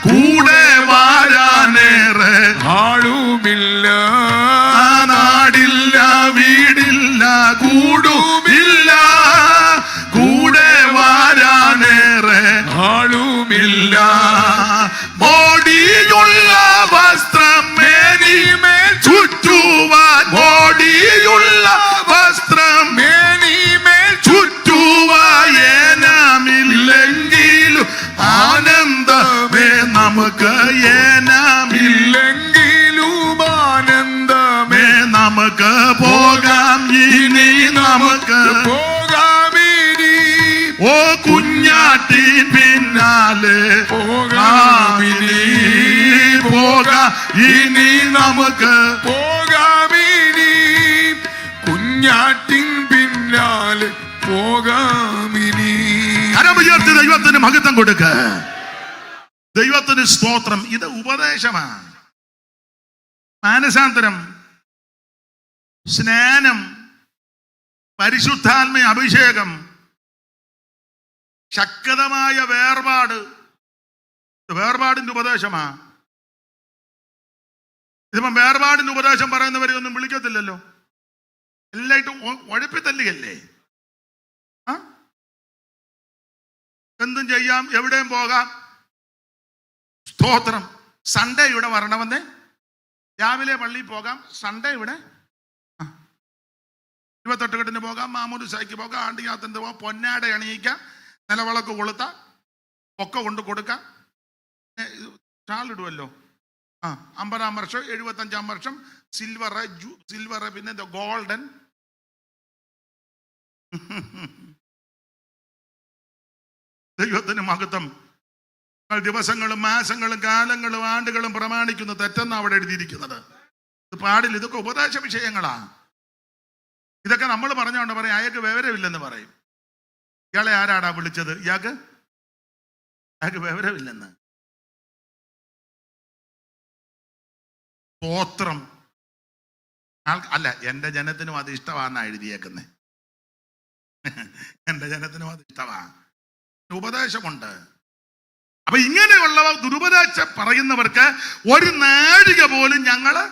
കൂടെ വാരാനേറെ ആളുമില്ല. നാടില്ല വീടില്ല കൂടുമില്ല, കൂടെ വാരാനേറെ ആളുമില്ല. മോടിയുള്ള വസ്ത്രം മേനിമേൽ ചുറ്റുവാൻ, മോടിയുള്ള വസ്ത്രം മേനിമേൽ ചുറ്റുവായനമില്ലെങ്കിലും ആനന്ദമേ നമുക്ക്. ഏനമില്ലെങ്കിലും ആനന്ദമേ നമുക്ക്. പോകാം ഇനി നമുക്ക്. പോകാമിനി ഓ കുഞ്ഞാട്ടിൻ പിന്നാലെ പോകാമിനി. പോകാം ഇനി നമുക്ക്. പോകാമിനി കുഞ്ഞാട്ടിൻ പിന്നാലെ പോകാമിനി. കരമുയർത്തി ദൈവത്തിന് മഹത്വം കൊടുക്ക. ദൈവത്തിന് സ്തോത്രം. ഇത് ഉപദേശമാണ്. മാനസാന്തരം, സ്നാനം, പരിശുദ്ധാത്മ അഭിഷേകം, ശക്തമായ വേർപാട്, വേർപാടിന്റെ ഉപദേശമാ. ഇതിപ്പം വേർപാടിന്റെ ഉപദേശം പറയുന്നവരെ ഒന്നും വിളിക്കത്തില്ലല്ലോ. എല്ലായിട്ടും ഉഴപ്പി തല്ലുകയല്ലേ. എന്തും ചെയ്യാം, എവിടെയും പോകാം. സ്തോത്രം. സൺഡേ ഇവിടെ വരണമെന്ന്, രാവിലെ പള്ളിയിൽ പോകാം, സൺഡേ ഇവിടെ 28 പോകാം, മാമൂലുസായിക്ക് പോകാം, ആണ്ടിയാത്തിന് പോകാം, പൊന്നാട അണിയിക്കാം, നിലവിളക്ക് കൊളുത്താം, ഒക്കെ കൊണ്ട് കൊടുക്കാം. ഷാളിടുമല്ലോ. 50-ാം വർഷം, 75-ാം വർഷം, സിൽവർ പിന്നെ ഗോൾഡൻ. ദൈവത്തിന് മഹത്വം. ദിവസങ്ങളും മാസങ്ങളും കാലങ്ങളും ആണ്ടുകളും പ്രമാണിക്കുന്ന തെറ്റെന്നാണ് അവിടെ എഴുതിയിരിക്കുന്നത്. ഇത് പാടില്ല, ഇതൊക്കെ ഉപദേശ വിഷയങ്ങളാ. ഇതൊക്കെ നമ്മൾ പറഞ്ഞോണ്ട് പറയും അയാൾക്ക് വിവരമില്ലെന്ന് പറയും. ഇയാളെ ആരാടാ വിളിച്ചത്? ഇയാൾക്ക് വിവരമില്ലെന്ന്. സ്തോത്രം. അല്ല, എൻ്റെ ജനത്തിനും അത് ഇഷ്ടമാണെന്നാ എഴുതിയേക്കുന്നേ. എൻ്റെ ജനത്തിനും അത് ഇഷ്ടമാ. ഉപദേശമുണ്ട്. അപ്പൊ ഇങ്ങനെയുള്ളവ ദുരുപദേശം പറയുന്നവർക്ക് ഒരു നാഴിക പോലും ഞങ്ങള്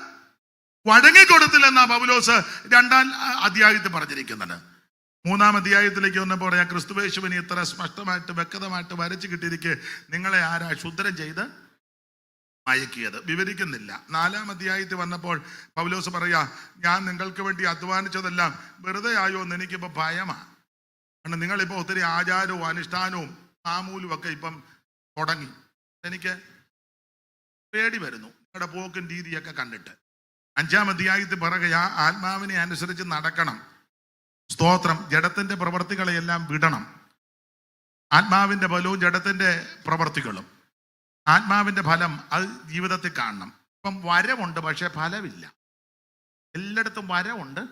വഴങ്ങിക്കൊടുത്തില്ലെന്നാ പൗലോസ് 2-ാം അധ്യായത്തിൽ പറഞ്ഞിരിക്കുന്നത്. 3-ാം അധ്യായത്തിലേക്ക് വന്നപ്പോൾ പറയാം, ക്രിസ്തുവേശുവിനെ ഇത്ര സ്പഷ്ടമായിട്ട് വ്യക്തമായിട്ട് വരച്ചു കിട്ടിയിരിക്കെ നിങ്ങളെ ആരാ ക്ഷുദ്രം ചെയ്ത് മയക്കിയത്? വിവരിക്കുന്നില്ല. 4-ാം അധ്യായത്തിൽ വന്നപ്പോൾ പൗലോസ് പറയാ, ഞാൻ നിങ്ങൾക്ക് വേണ്ടി അധ്വാനിച്ചതെല്ലാം വെറുതെ ആയോ എന്ന് എനിക്കിപ്പോ ഭയമാണ്. കാരണം നിങ്ങളിപ്പോ ഒത്തിരി ആചാരവും അനുഷ്ഠാനവും മാമൂലും ഒക്കെ ഇപ്പം തുടങ്ങി. എനിക്ക് പേടി വരുന്നു നിങ്ങളുടെ പോക്കും രീതിയൊക്കെ കണ്ടിട്ട്. 5-ാം അധ്യായത്തിൽ പറയുക, ആത്മാവിനെ അനുസരിച്ച് നടക്കണം. സ്തോത്രം. ജഡത്തിന്റെ പ്രവർത്തികളെയെല്ലാം വിടണം. ആത്മാവിന്റെ ഫലവും ജഡത്തിന്റെ പ്രവർത്തികളും. ആത്മാവിന്റെ ഫലം അത് ജീവിതത്തിൽ കാണണം. ഇപ്പം വരമുണ്ട്, പക്ഷെ ഫലമില്ല. എല്ലായിടത്തും വരമുണ്ട്,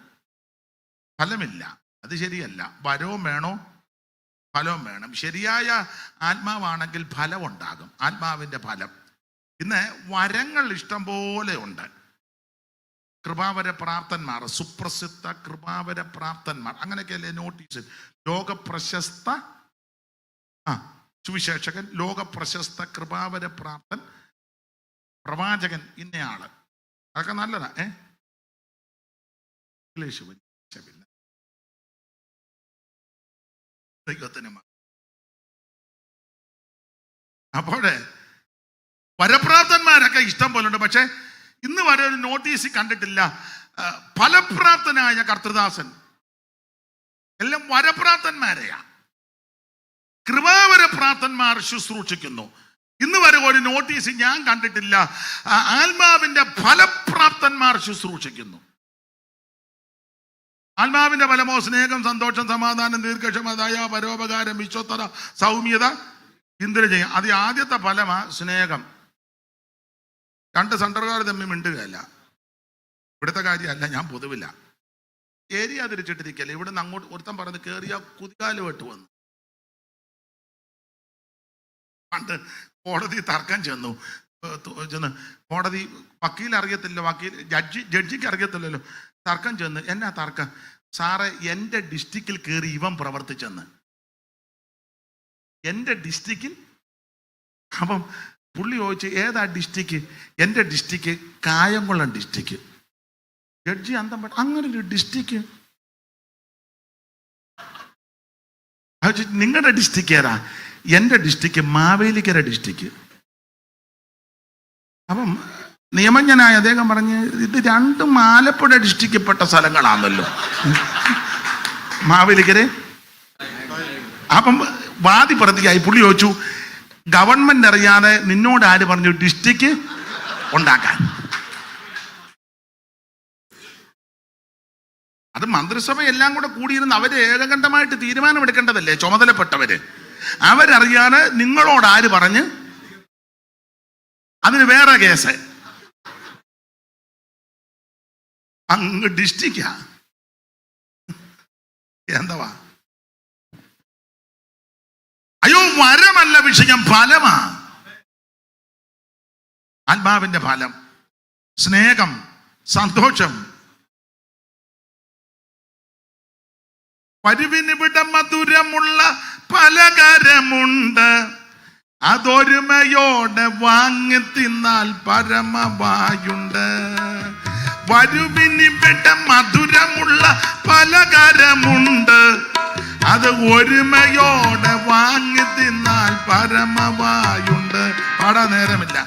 ഫലമില്ല. അത് ശരിയല്ല. വരവും വേണോ, ഫലവും വേണം. ശരിയായ ആത്മാവാണെങ്കിൽ ഫലം ഉണ്ടാകും. ആത്മാവിന്റെ ഫലം. ഇന്ന് വരങ്ങൾ ഇഷ്ടം പോലെ ഉണ്ട്. കൃപാവര പ്രാപ്തന്മാർ, സുപ്രസിദ്ധ കൃപാവര പ്രാപ്തന്മാർ, അങ്ങനെയൊക്കെയല്ലേ നോട്ടീസ്. ലോക പ്രശസ്ത സുവിശേഷകൻ, ലോക പ്രശസ്ത കൃപാവര പ്രാപ്തൻ, പ്രവാചകൻ, ഇന്നയാള്. അതൊക്കെ നല്ലതാ. ഇംഗ്ലീഷ് ശബില്ല. ദൈവത്തിന് അപ്പോഴേ വരപ്രാപ്തന്മാരൊക്കെ ഇഷ്ടം പോലെ ഉണ്ട്. പക്ഷെ ഇന്ന് വരെ ഒരു നോട്ടീസ് കണ്ടിട്ടില്ല ഫലപ്രാപ്തനായ കർത്തൃദാസൻ. എല്ലാം വരപ്രാപ്തന്മാരെയാ. കൃപാവര പ്രാപ്തന്മാർ ശുശ്രൂഷിക്കുന്നു. ഇന്ന് വരെ ഒരു നോട്ടീസ് ഞാൻ കണ്ടിട്ടില്ല ആത്മാവിന്റെ ഫലപ്രാപ്തന്മാർ ശുശ്രൂഷിക്കുന്നു. ആത്മാവിന്റെ ഫലമോ സ്നേഹം, സന്തോഷം, സമാധാനം, ദീർഘക്ഷമ, ദയ, പരോപകാരം, വിശ്വസ്തത, സൗമ്യത, ഇന്ദ്രജയം. അത് ആദ്യത്തെ ഫലമാ സ്നേഹം. 2 സെൻറ്ററുകാർ തമ്മിൽ മിണ്ടുകയല്ല. ഇവിടുത്തെ കാര്യമല്ല, ഞാൻ പൊതുവില്ല. ഏരിയ തിരിച്ചിട്ടിരിക്കല്ലേ. ഇവിടുന്ന് അങ്ങോട്ട് ഒരുത്തം പറഞ്ഞ് കയറിയ കുതികാല് വെട്ട് വന്നു. പണ്ട് കോടതി തർക്കം ചെന്നു. കോടതി വക്കീൽ അറിയത്തില്ല, ജഡ്ജിക്ക് അറിയത്തില്ലല്ലോ. തർക്കം ചെന്ന്, എന്നാ തർക്കം? സാറേ, എൻ്റെ ഡിസ്ട്രിക്റ്റിൽ കയറി ഇവൻ പ്രവർത്തിച്ചെന്ന്. എൻ്റെ ഡിസ്ട്രിക്റ്റിൽ. അപ്പം പുള്ളി ചോദിച്ചു, ഏതാ ഡിസ്ട്രിക്റ്റ്? എൻ്റെ ഡിസ്ട്രിക്റ്റ് കായംകുളം ഡിസ്ട്രിക്റ്റ്. ജഡ്ജി അന്തം പെട്ടു. അങ്ങനെ ഒരു ഡിസ്ട്രിക്റ്റ്? നിങ്ങളുടെ ഡിസ്ട്രിക്റ്റ് ഏതാ? എൻ്റെ ഡിസ്ട്രിക്റ്റ് മാവേലിക്കര ഡിസ്ട്രിക്റ്റ്. അപ്പം നിയമജ്ഞനായ അദ്ദേഹം പറഞ്ഞ്, ഇത് 2 ആലപ്പുഴ ഡിസ്ട്രിക്റ്റിൽ പെട്ട സ്ഥലങ്ങളാണല്ലോ, മാവേലിക്കര. അപ്പം വാദി പ്രതിയായി. പുള്ളി ചോദിച്ചു, ഗവൺമെന്റ് അറിയാതെ നിന്നോട് ആര് പറഞ്ഞു ഡിസ്ട്രിക്റ്റ് ഉണ്ടാക്കാൻ? അത് മന്ത്രിസഭ എല്ലാം കൂടെ കൂടിയിരുന്ന് അവര് ഏകകണ്ഠമായിട്ട് തീരുമാനമെടുക്കേണ്ടതല്ലേ, ചുമതലപ്പെട്ടവര്. അവരറിയാതെ നിങ്ങളോട് ആര് പറഞ്ഞ്? അതിന് വേറെ കേസ്. അങ്ങ് ഡിസ്ട്രിക്റ്റാ. എന്താ? അയ്യോ, വരമല്ല വിഷയം, ഫലമാ. ആത്മാവിന്റെ ഫലം സ്നേഹം, സന്തോഷം. പരുവിനിവിടെ മധുരമുള്ള പലകരമുണ്ട്, അതൊരുമയോടെ വാങ്ങി തിന്നാൽ പരമവായുണ്ട്. വരുവിനിവിടെ മധുരമുള്ള പലകരമുണ്ട്, അത് ഒരുമയോടെ വാങ്ങി തിന്നാൽ പരമവായുണ്ട്. പാടാൻ നേരമില്ല.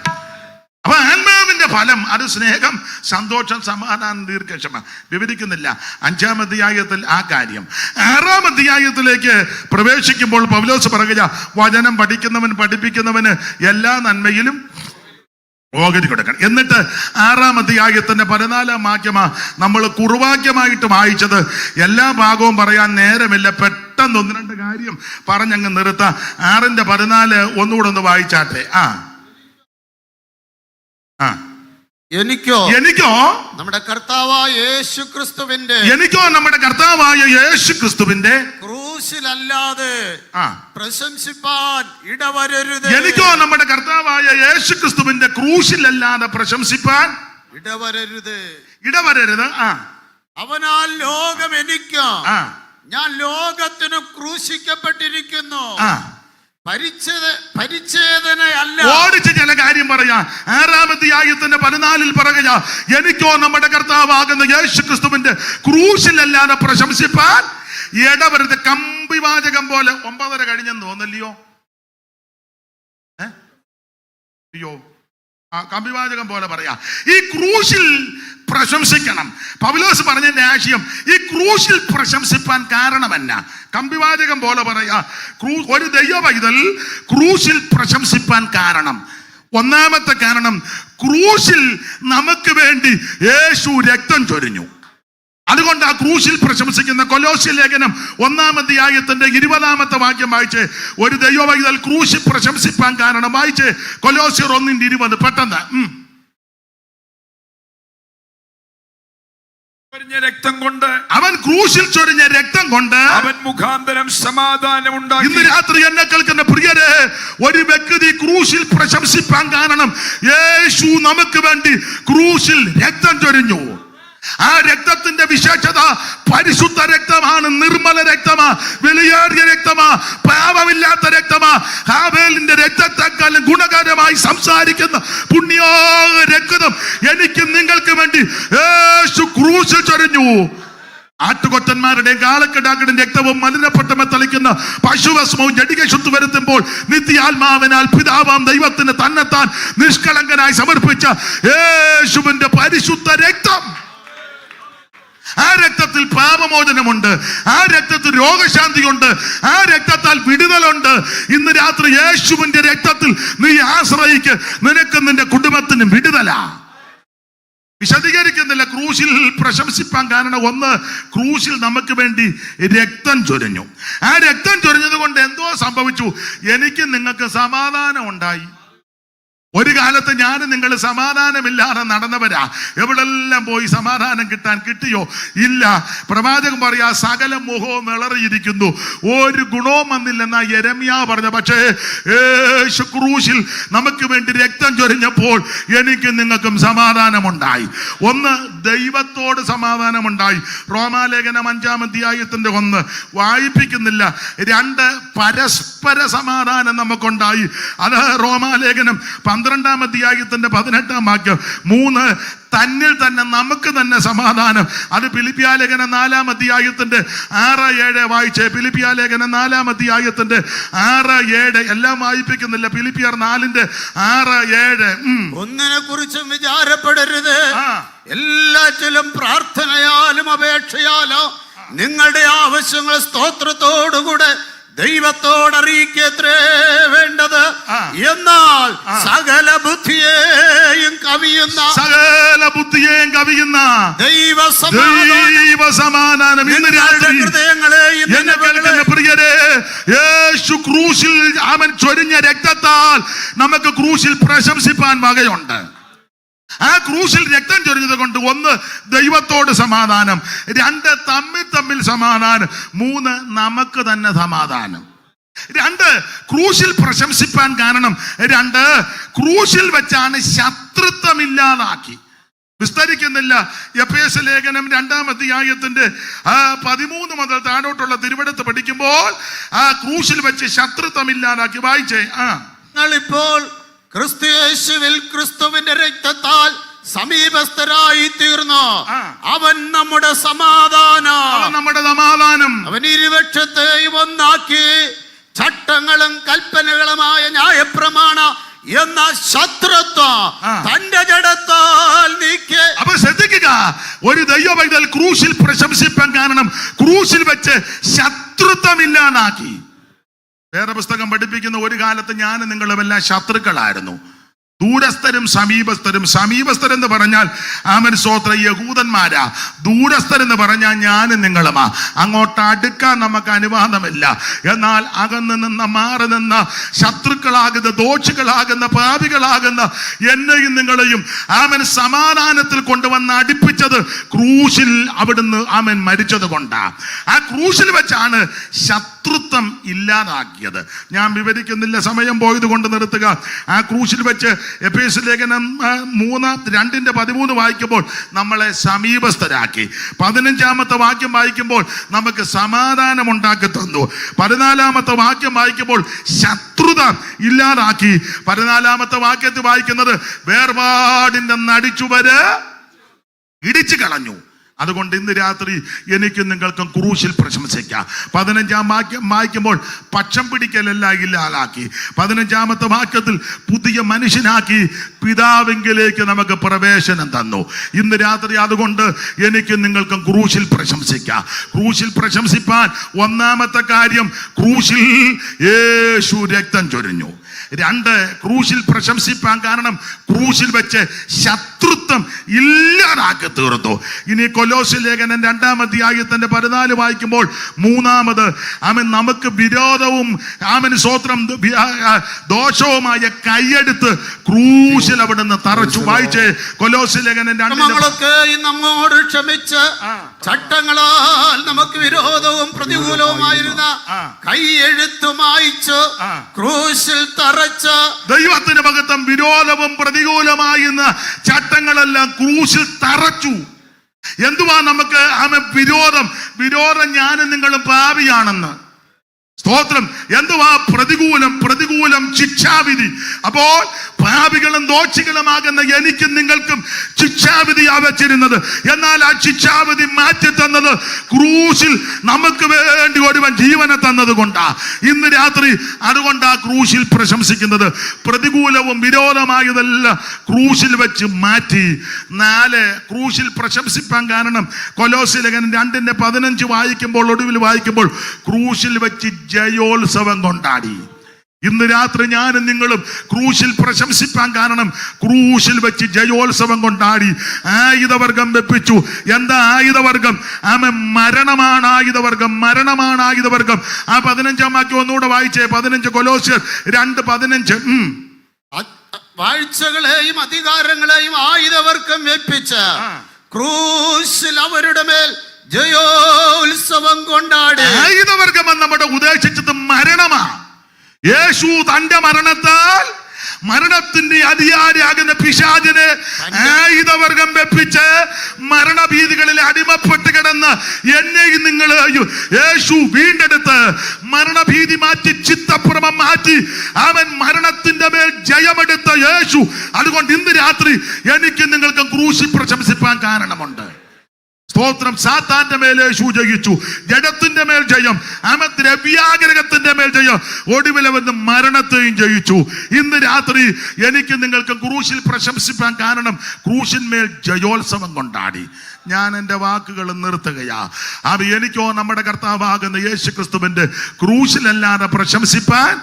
അപ്പൊ ആത്മാവിന്റെ ഫലം അത് സ്നേഹം, സന്തോഷം, സമാധാനം, ദീർഘക്ഷമ. വിവരിക്കുന്നില്ല 5-ാം അധ്യായത്തിൽ ആ കാര്യം. 6-ാം അധ്യായത്തിലേക്ക് പ്രവേശിക്കുമ്പോൾ പൗലോസ് പറയുക, വചനം പഠിക്കുന്നവൻ പഠിപ്പിക്കുന്നവന് എല്ലാ നന്മയിലും ഓഹരി കൊടുക്കണം. എന്നിട്ട് 6-ാം അധ്യായത്തിന്റെ 14-ാം വാക്യമാ നമ്മൾ കുറുവാക്യമായിട്ട് വായിച്ചത്. എല്ലാ ഭാഗവും പറയാൻ നേരമില്ല, പെട്ടെന്ന് 1-2 കാര്യം പറഞ്ഞങ്ങ് നിർത്താം. 6-ന്റെ 14 ഒന്നുകൂടെ ഒന്ന് വായിച്ചാട്ടെ. എനിക്കോ എനിക്കോ നമ്മുടെ കർത്താവായ യേശു ക്രിസ്തുവിന്റെ നമ്മുടെ കർത്താവായ യേശു ക്രിസ്തുവിന്റെ ക്രൂശിലല്ലാതെ ആ പ്രശംസിപ്പാൻ ഇടവരരുത്. എനിക്കോ നമ്മുടെ കർത്താവായ യേശു ക്രിസ്തുവിന്റെ ക്രൂശിലല്ലാതെ പ്രശംസിപ്പാൻ ഇടവരരുത്. ആ അവനാൽ ലോകം എനിക്ക് ആ ഞാൻ ലോകത്തിന് ക്രൂശിക്കപ്പെട്ടിരിക്കുന്നു. ആ പരിച്ഛേദനയല്ല. ഓടിച്ച് ചില കാര്യം പറയാ. 6-ാം പറയുക, എനിക്കോ നമ്മുടെ കർത്താവാകുന്ന യേശു ക്രിസ്തുവിന്റെ ക്രൂശിലല്ലാതെ പ്രശംസിപ്പാൻ ഇടവരുത്. കമ്പിവാചകം പോലെ 9:30 കഴിഞ്ഞെന്ന് തോന്നല്ലയോ? അയ്യോ, ആ കമ്പിവാചകം പോലെ പറയാ. ഈ ക്രൂശിൽ പ്രശംസിക്കണം. പൗലോസ് പറഞ്ഞതിന്റെ ആശയം ഈ ക്രൂശിൽ പ്രശംസിപ്പാൻ കാരണമെന്ന കമ്പിവാചകം പോലെ പറയാ. ഒരു ദൈവപൈതൽ ക്രൂശിൽ പ്രശംസിപ്പാൻ കാരണം, ഒന്നാമത്തെ കാരണം, ക്രൂശിൽ നമുക്ക് വേണ്ടി യേശു രക്തം ചൊരിഞ്ഞു. അതുകൊണ്ട് ആ ക്രൂശിൽ പ്രശംസിക്കുന്ന കൊലോസ്യ ലേഖനം 1-ാം 20 വാക്യം വായിച്ച് ഒരു ദൈവപൈതൽ ക്രൂശിൽ പ്രശംസിപ്പാൻ കാരണം വായിച്ച്. കൊലോസ്യർ 1:20 പെട്ടെന്ന്. രക്തം കൊണ്ട്, അവൻ ക്രൂശിൽ ചൊരിഞ്ഞ രക്തം കൊണ്ട് അവൻ മുഖാന്തരം സമാധാനം ഉണ്ടാക്കി. ഇന്ന് രാത്രി എന്നെ കേൾക്കുന്ന പ്രിയരെ, ഒരു വ്യക്തി ക്രൂശിൽ പ്രശംസിപ്പാൻ കാരണം യേശു നമുക്ക് വേണ്ടി ക്രൂശിൽ രക്തം ചൊരിഞ്ഞു. ആ രക്തത്തിന്റെ വിശേഷത പരിശുദ്ധ രക്തമാണ്, നിർമ്മല രക്തമാ, വിലയേറിയ രക്തമാ, പാപമില്ലാത്ത രക്തമാ. ഹാബേലിന്റെ രക്തത്തെക്കാളും ഗുണകരമായി സംസാരിക്കുന്ന പുണ്യ രക്തം എനിക്കും നിങ്ങൾക്ക് വേണ്ടി യേശു ക്രൂശിൽ ചൊരിഞ്ഞു. ആട്ടുകൊറ്റന്മാരുടെയും കാളക്കിടാക്കളുടെയും രക്തവും മലിനപ്പെട്ടമ തളിക്കുന്ന പശുഭസ്മവും ജഡിക ശുദ്ധി വരുത്തുമ്പോൾ നിത്യാത്മാവിനാൽ പിതാവാം ദൈവത്തിന് തന്നെത്താൻ നിഷ്കളങ്കനായി സമർപ്പിച്ച യേശുവിന്റെ പരിശുദ്ധ രക്തം. ആ രക്തത്തിൽ പാപമോചനമുണ്ട്, ആ രക്തത്തിൽ രോഗശാന്തിയുണ്ട്, ആ രക്തത്താൽ വിടുതലുണ്ട്. ഇന്ന് രാത്രി യേശുവിന്റെ രക്തത്തിൽ നീ ആശ്രയിക്ക്, നിനക്ക് നിന്റെ കുടുംബത്തിന് വിടുതലാ. വിശദീകരിക്കുന്നില്ല. ക്രൂശിൽ പ്രശംസിപ്പാൻ കാരണം, ഒന്ന്, ക്രൂശിൽ നമുക്ക് വേണ്ടി രക്തം ചൊരിഞ്ഞു. ആ രക്തം ചൊരിഞ്ഞത് കൊണ്ട് എന്തോ സംഭവിച്ചു? എനിക്ക് നിങ്ങൾക്ക് സമാധാനം ഉണ്ടായി. ഒരു കാലത്ത് ഞാനും നിങ്ങൾ സമാധാനമില്ലാതെ നടന്നവരാ. എവിടെല്ലാം പോയി സമാധാനം കിട്ടിയോ? ഇല്ല. പ്രവാചകൻ പറയാ, സകല മുഖവും വിളറിയിരിക്കുന്നു, ഒരു ഗുണവും വന്നില്ലെന്നാ യെരമ്യാ പറഞ്ഞ. പക്ഷേ യേശു ക്രൂശിൽ നമുക്ക് വേണ്ടി രക്തം ചൊരിഞ്ഞപ്പോൾ എനിക്ക് നിങ്ങൾക്കും സമാധാനമുണ്ടായി. ഒന്ന്, ദൈവത്തോട് സമാധാനമുണ്ടായി. റോമാലേഖനം 5-ാം 1 വായിപ്പിക്കുന്നില്ല. 2, പരസ്പര സമാധാനം നമുക്കുണ്ടായി. അത് റോമാലേഖനം 12-ാം 18 വാക്യം. 3, തന്നിൽ തന്നെ നമുക്ക് തന്നെ സമാധാനം. അത് ഫിലിപ്പിയാലേഖനം 4-ാം 6-7 വായിച്ചേ. ഫിലിപ്പിയാലേഖനം 4-ാം 6-7 എല്ലാം വായിപ്പിക്കുന്നില്ല. ഫിലിപ്പിയർ 4:6-7. ഒന്നിനെ കുറിച്ചും വിചാരപ്പെടരുത്, എല്ലാറ്റിലും പ്രാർത്ഥനയാലും അപേക്ഷയാലോ നിങ്ങളുടെ ആവശ്യങ്ങൾ സ്തോത്രത്തോടുകൂടെ ദൈവത്തോട് അറിയിക്കത്രേ വേണ്ടത്. എന്നാൽ സകല ബുദ്ധിയെയും കവിയുന്ന ദൈവസമാധാനം ഇന്ന് രാത്രി എന്നെ കേൾക്കുന്ന പ്രിയരെ, യേശു ക്രൂശിൽ അവൻ ചൊരിഞ്ഞ രക്തത്താൽ നമുക്ക് ക്രൂശിൽ പ്രശംസിപ്പാൻ വകയുണ്ട്. ആ ക്രൂശിൽ രക്തം ചൊരിഞ്ഞത് കൊണ്ട്, 1, ദൈവത്തോട് സമാധാനം. 2, തമ്മിൽ സമാധാനം. 3, നമുക്ക് തന്നെ സമാധാനം. 2, ക്രൂശിൽ പ്രശംസിപ്പാൻ കാരണം 2, ക്രൂശിൽ വെച്ചാണ് ശത്രുത്വം ഇല്ലാതാക്കി. വിസ്തരിക്കുന്നില്ല. എഫേസ്യ ലേഖനം 2-ാം 13 മുതൽ താഴോട്ടുള്ള തിരുവെടുത്ത് പഠിക്കുമ്പോൾ ആ ക്രൂശിൽ വെച്ച് ശത്രുത്വം ഇല്ലാതാക്കി. വായിച്ചേ. ഇപ്പോൾ ക്രിസ്തുയേശുവിൽ ക്രിസ്തുവിന്റെ രക്തത്താൽ സമീപസ്ഥരായി തീർന്നു. അവൻ നമ്മുടെ സമാധാനം. അവൻ ഇരുപക്ഷത്തെയും ഒന്നാക്കി ചട്ടങ്ങളും കൽപ്പനകളുമായ ന്യായപ്രമാണ എന്ന ശത്രുത്വം തന്റെ ജഡത്താൽ നീക്കി. അപ്പൊ ശ്രദ്ധിക്കുക, ഒരു ദൈവപൈതൽ ക്രൂശിൽ പ്രശംസിപ്പാൻ കാരണം ക്രൂശിൽ വെച്ച് ശത്രുത്വം ഇല്ലാതാക്കി. വേറെ പുസ്തകം പഠിപ്പിക്കുന്ന, ഒരു കാലത്ത് ഞാനും നിങ്ങളും എല്ലാം ശത്രുക്കളായിരുന്നു. ദൂരസ്ഥരും സമീപസ്ഥരും. സമീപസ്ഥരെന്ന് പറഞ്ഞാൽ ആമൻ സ്തോത്രം യഹൂദന്മാരാ. ദൂരസ്ഥരെന്ന് പറഞ്ഞാൽ ഞാനും നിങ്ങളുമാ. അങ്ങോട്ട് അടുക്കാൻ നമുക്ക് അനുവാദമില്ല. എന്നാൽ അകന്ന് നിന്ന് മാറി നിന്ന് ശത്രുക്കളാകുന്ന, ദോഷികളാകുന്ന, പാപികളാകുന്ന എന്നെയും നിങ്ങളെയും ആമൻ സമാധാനത്തിൽ കൊണ്ടുവന്ന് അടുപ്പിച്ചത് ക്രൂശിൽ അവിടുന്ന് ആമൻ മരിച്ചത് കൊണ്ടാ. ആ ക്രൂശിൽ വെച്ചാണ് ശത്രുത്വം ഇല്ലാതാക്കിയത്. ഞാൻ വിവരിക്കുന്നില്ല, സമയം പോയത് കൊണ്ട് നിർത്തുക. ആ ക്രൂശിൽ വെച്ച് എഫേസ്യ ലേഖനം 3:2-13 വായിക്കുമ്പോൾ നമ്മളെ സമീപസ്ഥരാക്കി. 15-ാമത്തെ വാക്യം വായിക്കുമ്പോൾ നമുക്ക് സമാധാനം ഉണ്ടാക്കി തന്നു. 14-ാമത്തെ വാക്യം വായിക്കുമ്പോൾ ശത്രുത ഇല്ലാതാക്കി. 14-ാമത്തെ വാക്യത്തിൽ വായിക്കുന്നത് വേർപാടിന്റെ നടിച്ചുവര് ഇടിച്ചു കളഞ്ഞു. അതുകൊണ്ട് ഇന്ന് രാത്രി എനിക്കും നിങ്ങൾക്കും ക്രൂശിൽ പ്രശംസിക്കാം. 15-ാം വാക്യം വായിക്കുമ്പോൾ പക്ഷം പിടിക്കലല്ല ഇല്ലാതാക്കി. 15-ാമത്തെ വാക്യത്തിൽ പുതിയ മനുഷ്യനാക്കി പിതാവിങ്കിലേക്ക് നമുക്ക് പ്രവേശനം തന്നു. ഇന്ന് രാത്രി അതുകൊണ്ട് എനിക്കും നിങ്ങൾക്കും ക്രൂശിൽ പ്രശംസിക്കാം. ക്രൂശിൽ പ്രശംസിപ്പാൻ ഒന്നാമത്തെ കാര്യം, ക്രൂശിൽ യേശു രക്തം ചൊരിഞ്ഞു. 2, ക്രൂശിൽ പ്രശംസിപ്പാൻ കാരണം ക്രൂശിൽ വെച്ച് ശത്രുത്വം ഇല്ലാതാക്കി തീർത്തു. ഇനി കൊലോസ്യ ലേഖനം 2-ാം അധ്യായത്തിന്റെ 14 വായിക്കുമ്പോൾ മൂന്നാമത് അവൻ നമുക്ക് വിരോധവും അവന് സ്വത്രം ദോഷവുമായ കൈയെടുത്ത് ക്രൂശിൽ അവിടുന്ന് തറച്ചു. വായിച്ചേ കൊലോസ്യ ലേഖനം 2 നമ്മോട് ക്ഷമിച്ച് ചട്ടങ്ങളാൽ നമുക്ക് വിരോധവും പ്രതികൂലവുമായിരുന്ന കൈയെഴുത്ത് മായിച്ച് ക്രൂശിൽ തറച്ച്. ദൈവത്തിന് മഹത്വം. വിരോധവും പ്രതികൂലമായിരുന്ന ചട്ടങ്ങളെല്ലാം ക്രൂശിൽ തറച്ചു. എന്തുവാ നമുക്ക് വിരോധം ഞാനും നിങ്ങളും പാപിയാണെന്ന്. സ്തോത്രം. എന്തുവാ പ്രതികൂലം ശിക്ഷാവിധി. അപ്പോൾ പാപികളും ദോഷികളുമാകുന്ന എനിക്കും നിങ്ങൾക്കും ശിക്ഷാവിധിയാ വെച്ചിരുന്നത്. എന്നാൽ ആ ശിക്ഷാവിധി മാറ്റി തന്നത് ക്രൂശിൽ നമുക്ക് വേണ്ടി ഒരുവൻ ജീവനെ തന്നത് കൊണ്ടാ. ഇന്ന് രാത്രി അതുകൊണ്ടാ ക്രൂശിൽ പ്രശംസിക്കുന്നത്. പ്രതികൂലവും വിരോധമായതെല്ലാം ക്രൂശിൽ വെച്ച് മാറ്റി. 4, ക്രൂശിൽ പ്രശംസിപ്പാൻ കാരണം കൊലോസ്യ ലേഖനം 2:15 വായിക്കുമ്പോൾ, ഒടുവിൽ വായിക്കുമ്പോൾ ക്രൂശിൽ വെച്ച് ജയോത്സവം കൊണ്ടാടി. ഇന്ന് രാത്രി ഞാനും നിങ്ങളും ക്രൂശിൽ പ്രശംസിപ്പാൻ കാരണം ക്രൂശിൽ വെച്ച് ജയോത്സവം കൊണ്ടാടി. ആയുധവർഗം വെപ്പിച്ചു. എന്താ ആയുധവർഗം? മരണമാണ് ആയുധവർഗം. ആ 15-ാം വാക്യം ഒന്നുകൂടെ വായിച്ചേ. 15 കൊലോസ്യർ 2:15. വാഴ്ചകളെയും അധികാരങ്ങളെയും ആയുധവർഗം വെപ്പിച്ച് ക്രൂശിൽ അവരുടെ മേൽ ജയോത്സവം കൊണ്ടാടി. ആയുധവർഗം നമ്മുടെ ഉദ്ദേശിച്ചത് മരണമാ. യേശു തന്റെ മരണത്താൽ മരണത്തിന്റെ അധികാരിയാകുന്ന പിശാചിനെ ആയുധവർഗം വെപ്പിച്ച് മരണഭീതികളിൽ അടിമപ്പെട്ട് കിടന്ന് എന്നെയും നിങ്ങളെയും യേശു വീണ്ടെടുത്ത് മരണഭീതി മാറ്റി, ചിത്തഭ്രമം മാറ്റി, അവൻ മരണത്തിന്റെ മേൽ ജയമെടുത്ത യേശു. അതുകൊണ്ട് ഇന്ന് രാത്രി എനിക്ക് നിങ്ങൾക്ക് ക്രൂശിൽ പ്രശംസിപ്പാൻ കാരണമുണ്ട്. സ്തോത്രം. സാത്താന്റെ മേൽ യേശു ജയിച്ചു. ജഡത്തിന്റെ മേൽ ജയം, ദ്രവ്യാഗ്രഹത്തിന്റെ മേൽ ജയം, ഒടുവിൽ അവന് മരണത്തെയും ജയിച്ചു. ഇന്ന് രാത്രി എനിക്ക് നിങ്ങൾക്ക് ക്രൂശിൽ പ്രശംസിപ്പാൻ കാരണം ക്രൂശിന്മേൽ ജയോത്സവം കൊണ്ടാടി. ഞാൻ എൻ്റെ വാക്കുകൾ നിർത്തുകയാ. എനിക്കോ നമ്മുടെ കർത്താവാകുന്ന യേശു ക്രിസ്തുവിന്റെ ക്രൂശിലല്ലാതെ പ്രശംസിപ്പാൻ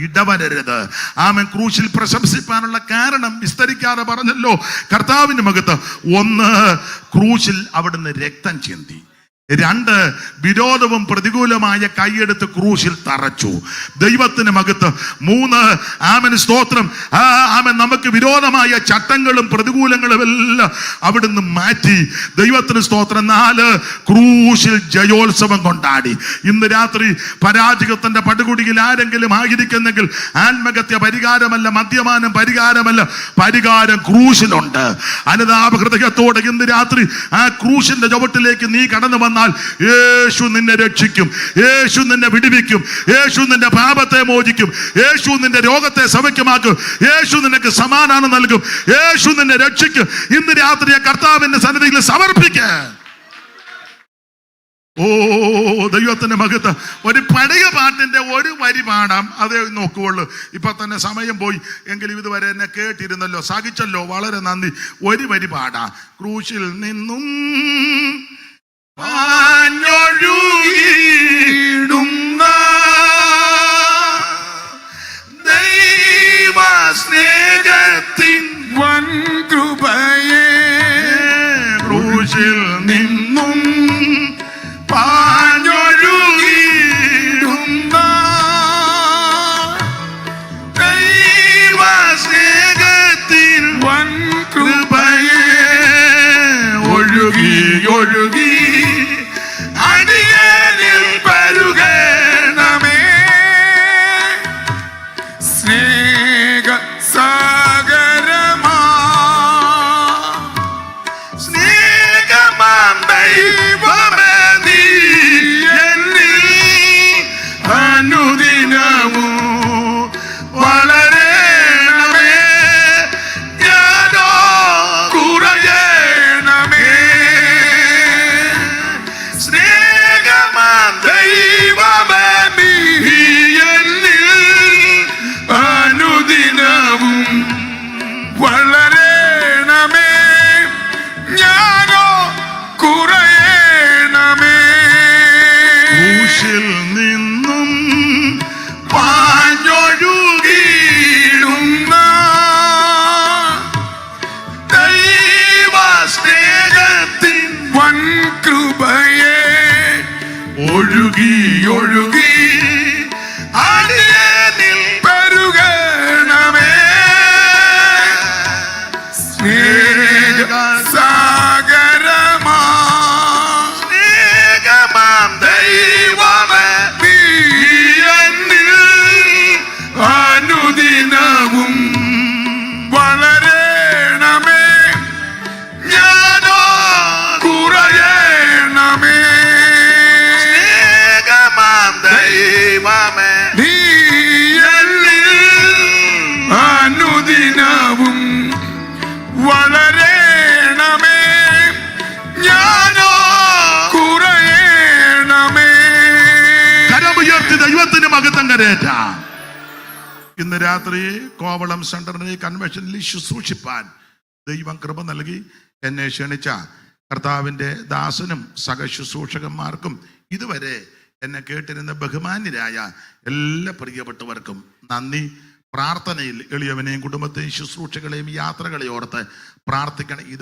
ഇടവരരുത്. ആമേൻ. ക്രൂശിൽ പ്രശംസിപ്പാനുള്ള കാരണം വിസ്തരിക്കാതെ പറഞ്ഞല്ലോ. കർത്താവിന്റെ മഹത്വം. 1, ക്രൂശിൽ അവിടുന്ന് രക്തം ചിന്തി. 2, വിരോധവും പ്രതികൂലമായ കൈയെടുത്ത് ക്രൂശിൽ തറച്ചു. ദൈവത്തിന് മഹത്വം. 3, ആമേൻ സ്തോത്രം. ആമേൻ നമുക്ക് വിരോധമായ ചട്ടങ്ങളും പ്രതികൂലങ്ങളും എല്ലാം അവിടുന്ന് മാറ്റി. ദൈവത്തിന് സ്തോത്രം. 4, ക്രൂശിൽ ജയോത്സവം കൊണ്ടാടി. ഇന്ന് രാത്രി പരാജയത്തിന്റെ പടുകുടിയിൽ ആരെങ്കിലും ആയിരിക്കുന്നെങ്കിൽ ആത്മഹത്യ പരിഹാരമല്ല, മദ്യപാനം പരിഹാരമല്ല, പരിഹാരം ക്രൂശിലുണ്ട്. അനുതാപ ഹൃദയത്തോടെ ഇന്ന് രാത്രി ആ ക്രൂശിന്റെ ചുവട്ടിലേക്ക് നീ കടന്നു വന്നാൽ യേശു നിന്നെ രക്ഷിക്കും, യേശു നിന്നെ വിടുവിക്കും, യേശു നിന്റെ പാപത്തെ മോചിക്കും, യേശു നിന്റെ രോഗത്തെ സൗഖ്യമാക്കും, യേശു നിനക്ക് സമാധാനം നൽകും, യേശു നിന്നെ രക്ഷിക്കും. ഇന്ന് രാത്രി കർത്താവിന്റെ സന്നിധിയിൽ സമർപ്പിക്കുക. ഓ ദൈവത്തിന്റെ മഹത്വം. ഒരു പഴയ പാട്ടിന്റെ ഒരു വരി പാടാം, അതേ നോക്കുള്ളൂ. ഇപ്പൊ തന്നെ സമയം പോയി. എങ്കിലും ഇതുവരെ എന്നെ കേട്ടിരുന്നല്ലോ, സഹിച്ചല്ലോ, വളരെ നന്ദി. ഒരു വരി പാടാം. ക്രൂശിൽ നിന്നും പാഞ്ഞൊഴുകിടുന്ന ദൈവ സ്നേഹത്തിൽ മഹത്വം കരേറ്റാം. ഇന്ന് രാത്രി കോവളം സെന്ററിനെ കൺവെൻഷനിൽ ശുശ്രൂഷിപ്പാൻ ദൈവം കൃപ നൽകി എന്നെ ക്ഷണിച്ച കർത്താവിൻ്റെ ദാസനും സഹശുശ്രൂഷകന്മാർക്കും ഇതുവരെ എന്നെ കേട്ടിരുന്ന ബഹുമാന്യരായ എല്ലാ പ്രിയപ്പെട്ടവർക്കും നന്ദി. പ്രാർത്ഥനയിൽ എളിയവനെയും കുടുംബത്തെയും ശുശ്രൂഷകളെയും യാത്രകളെ ഓർത്ത് പ്രാർത്ഥിക്കണം. ഇത്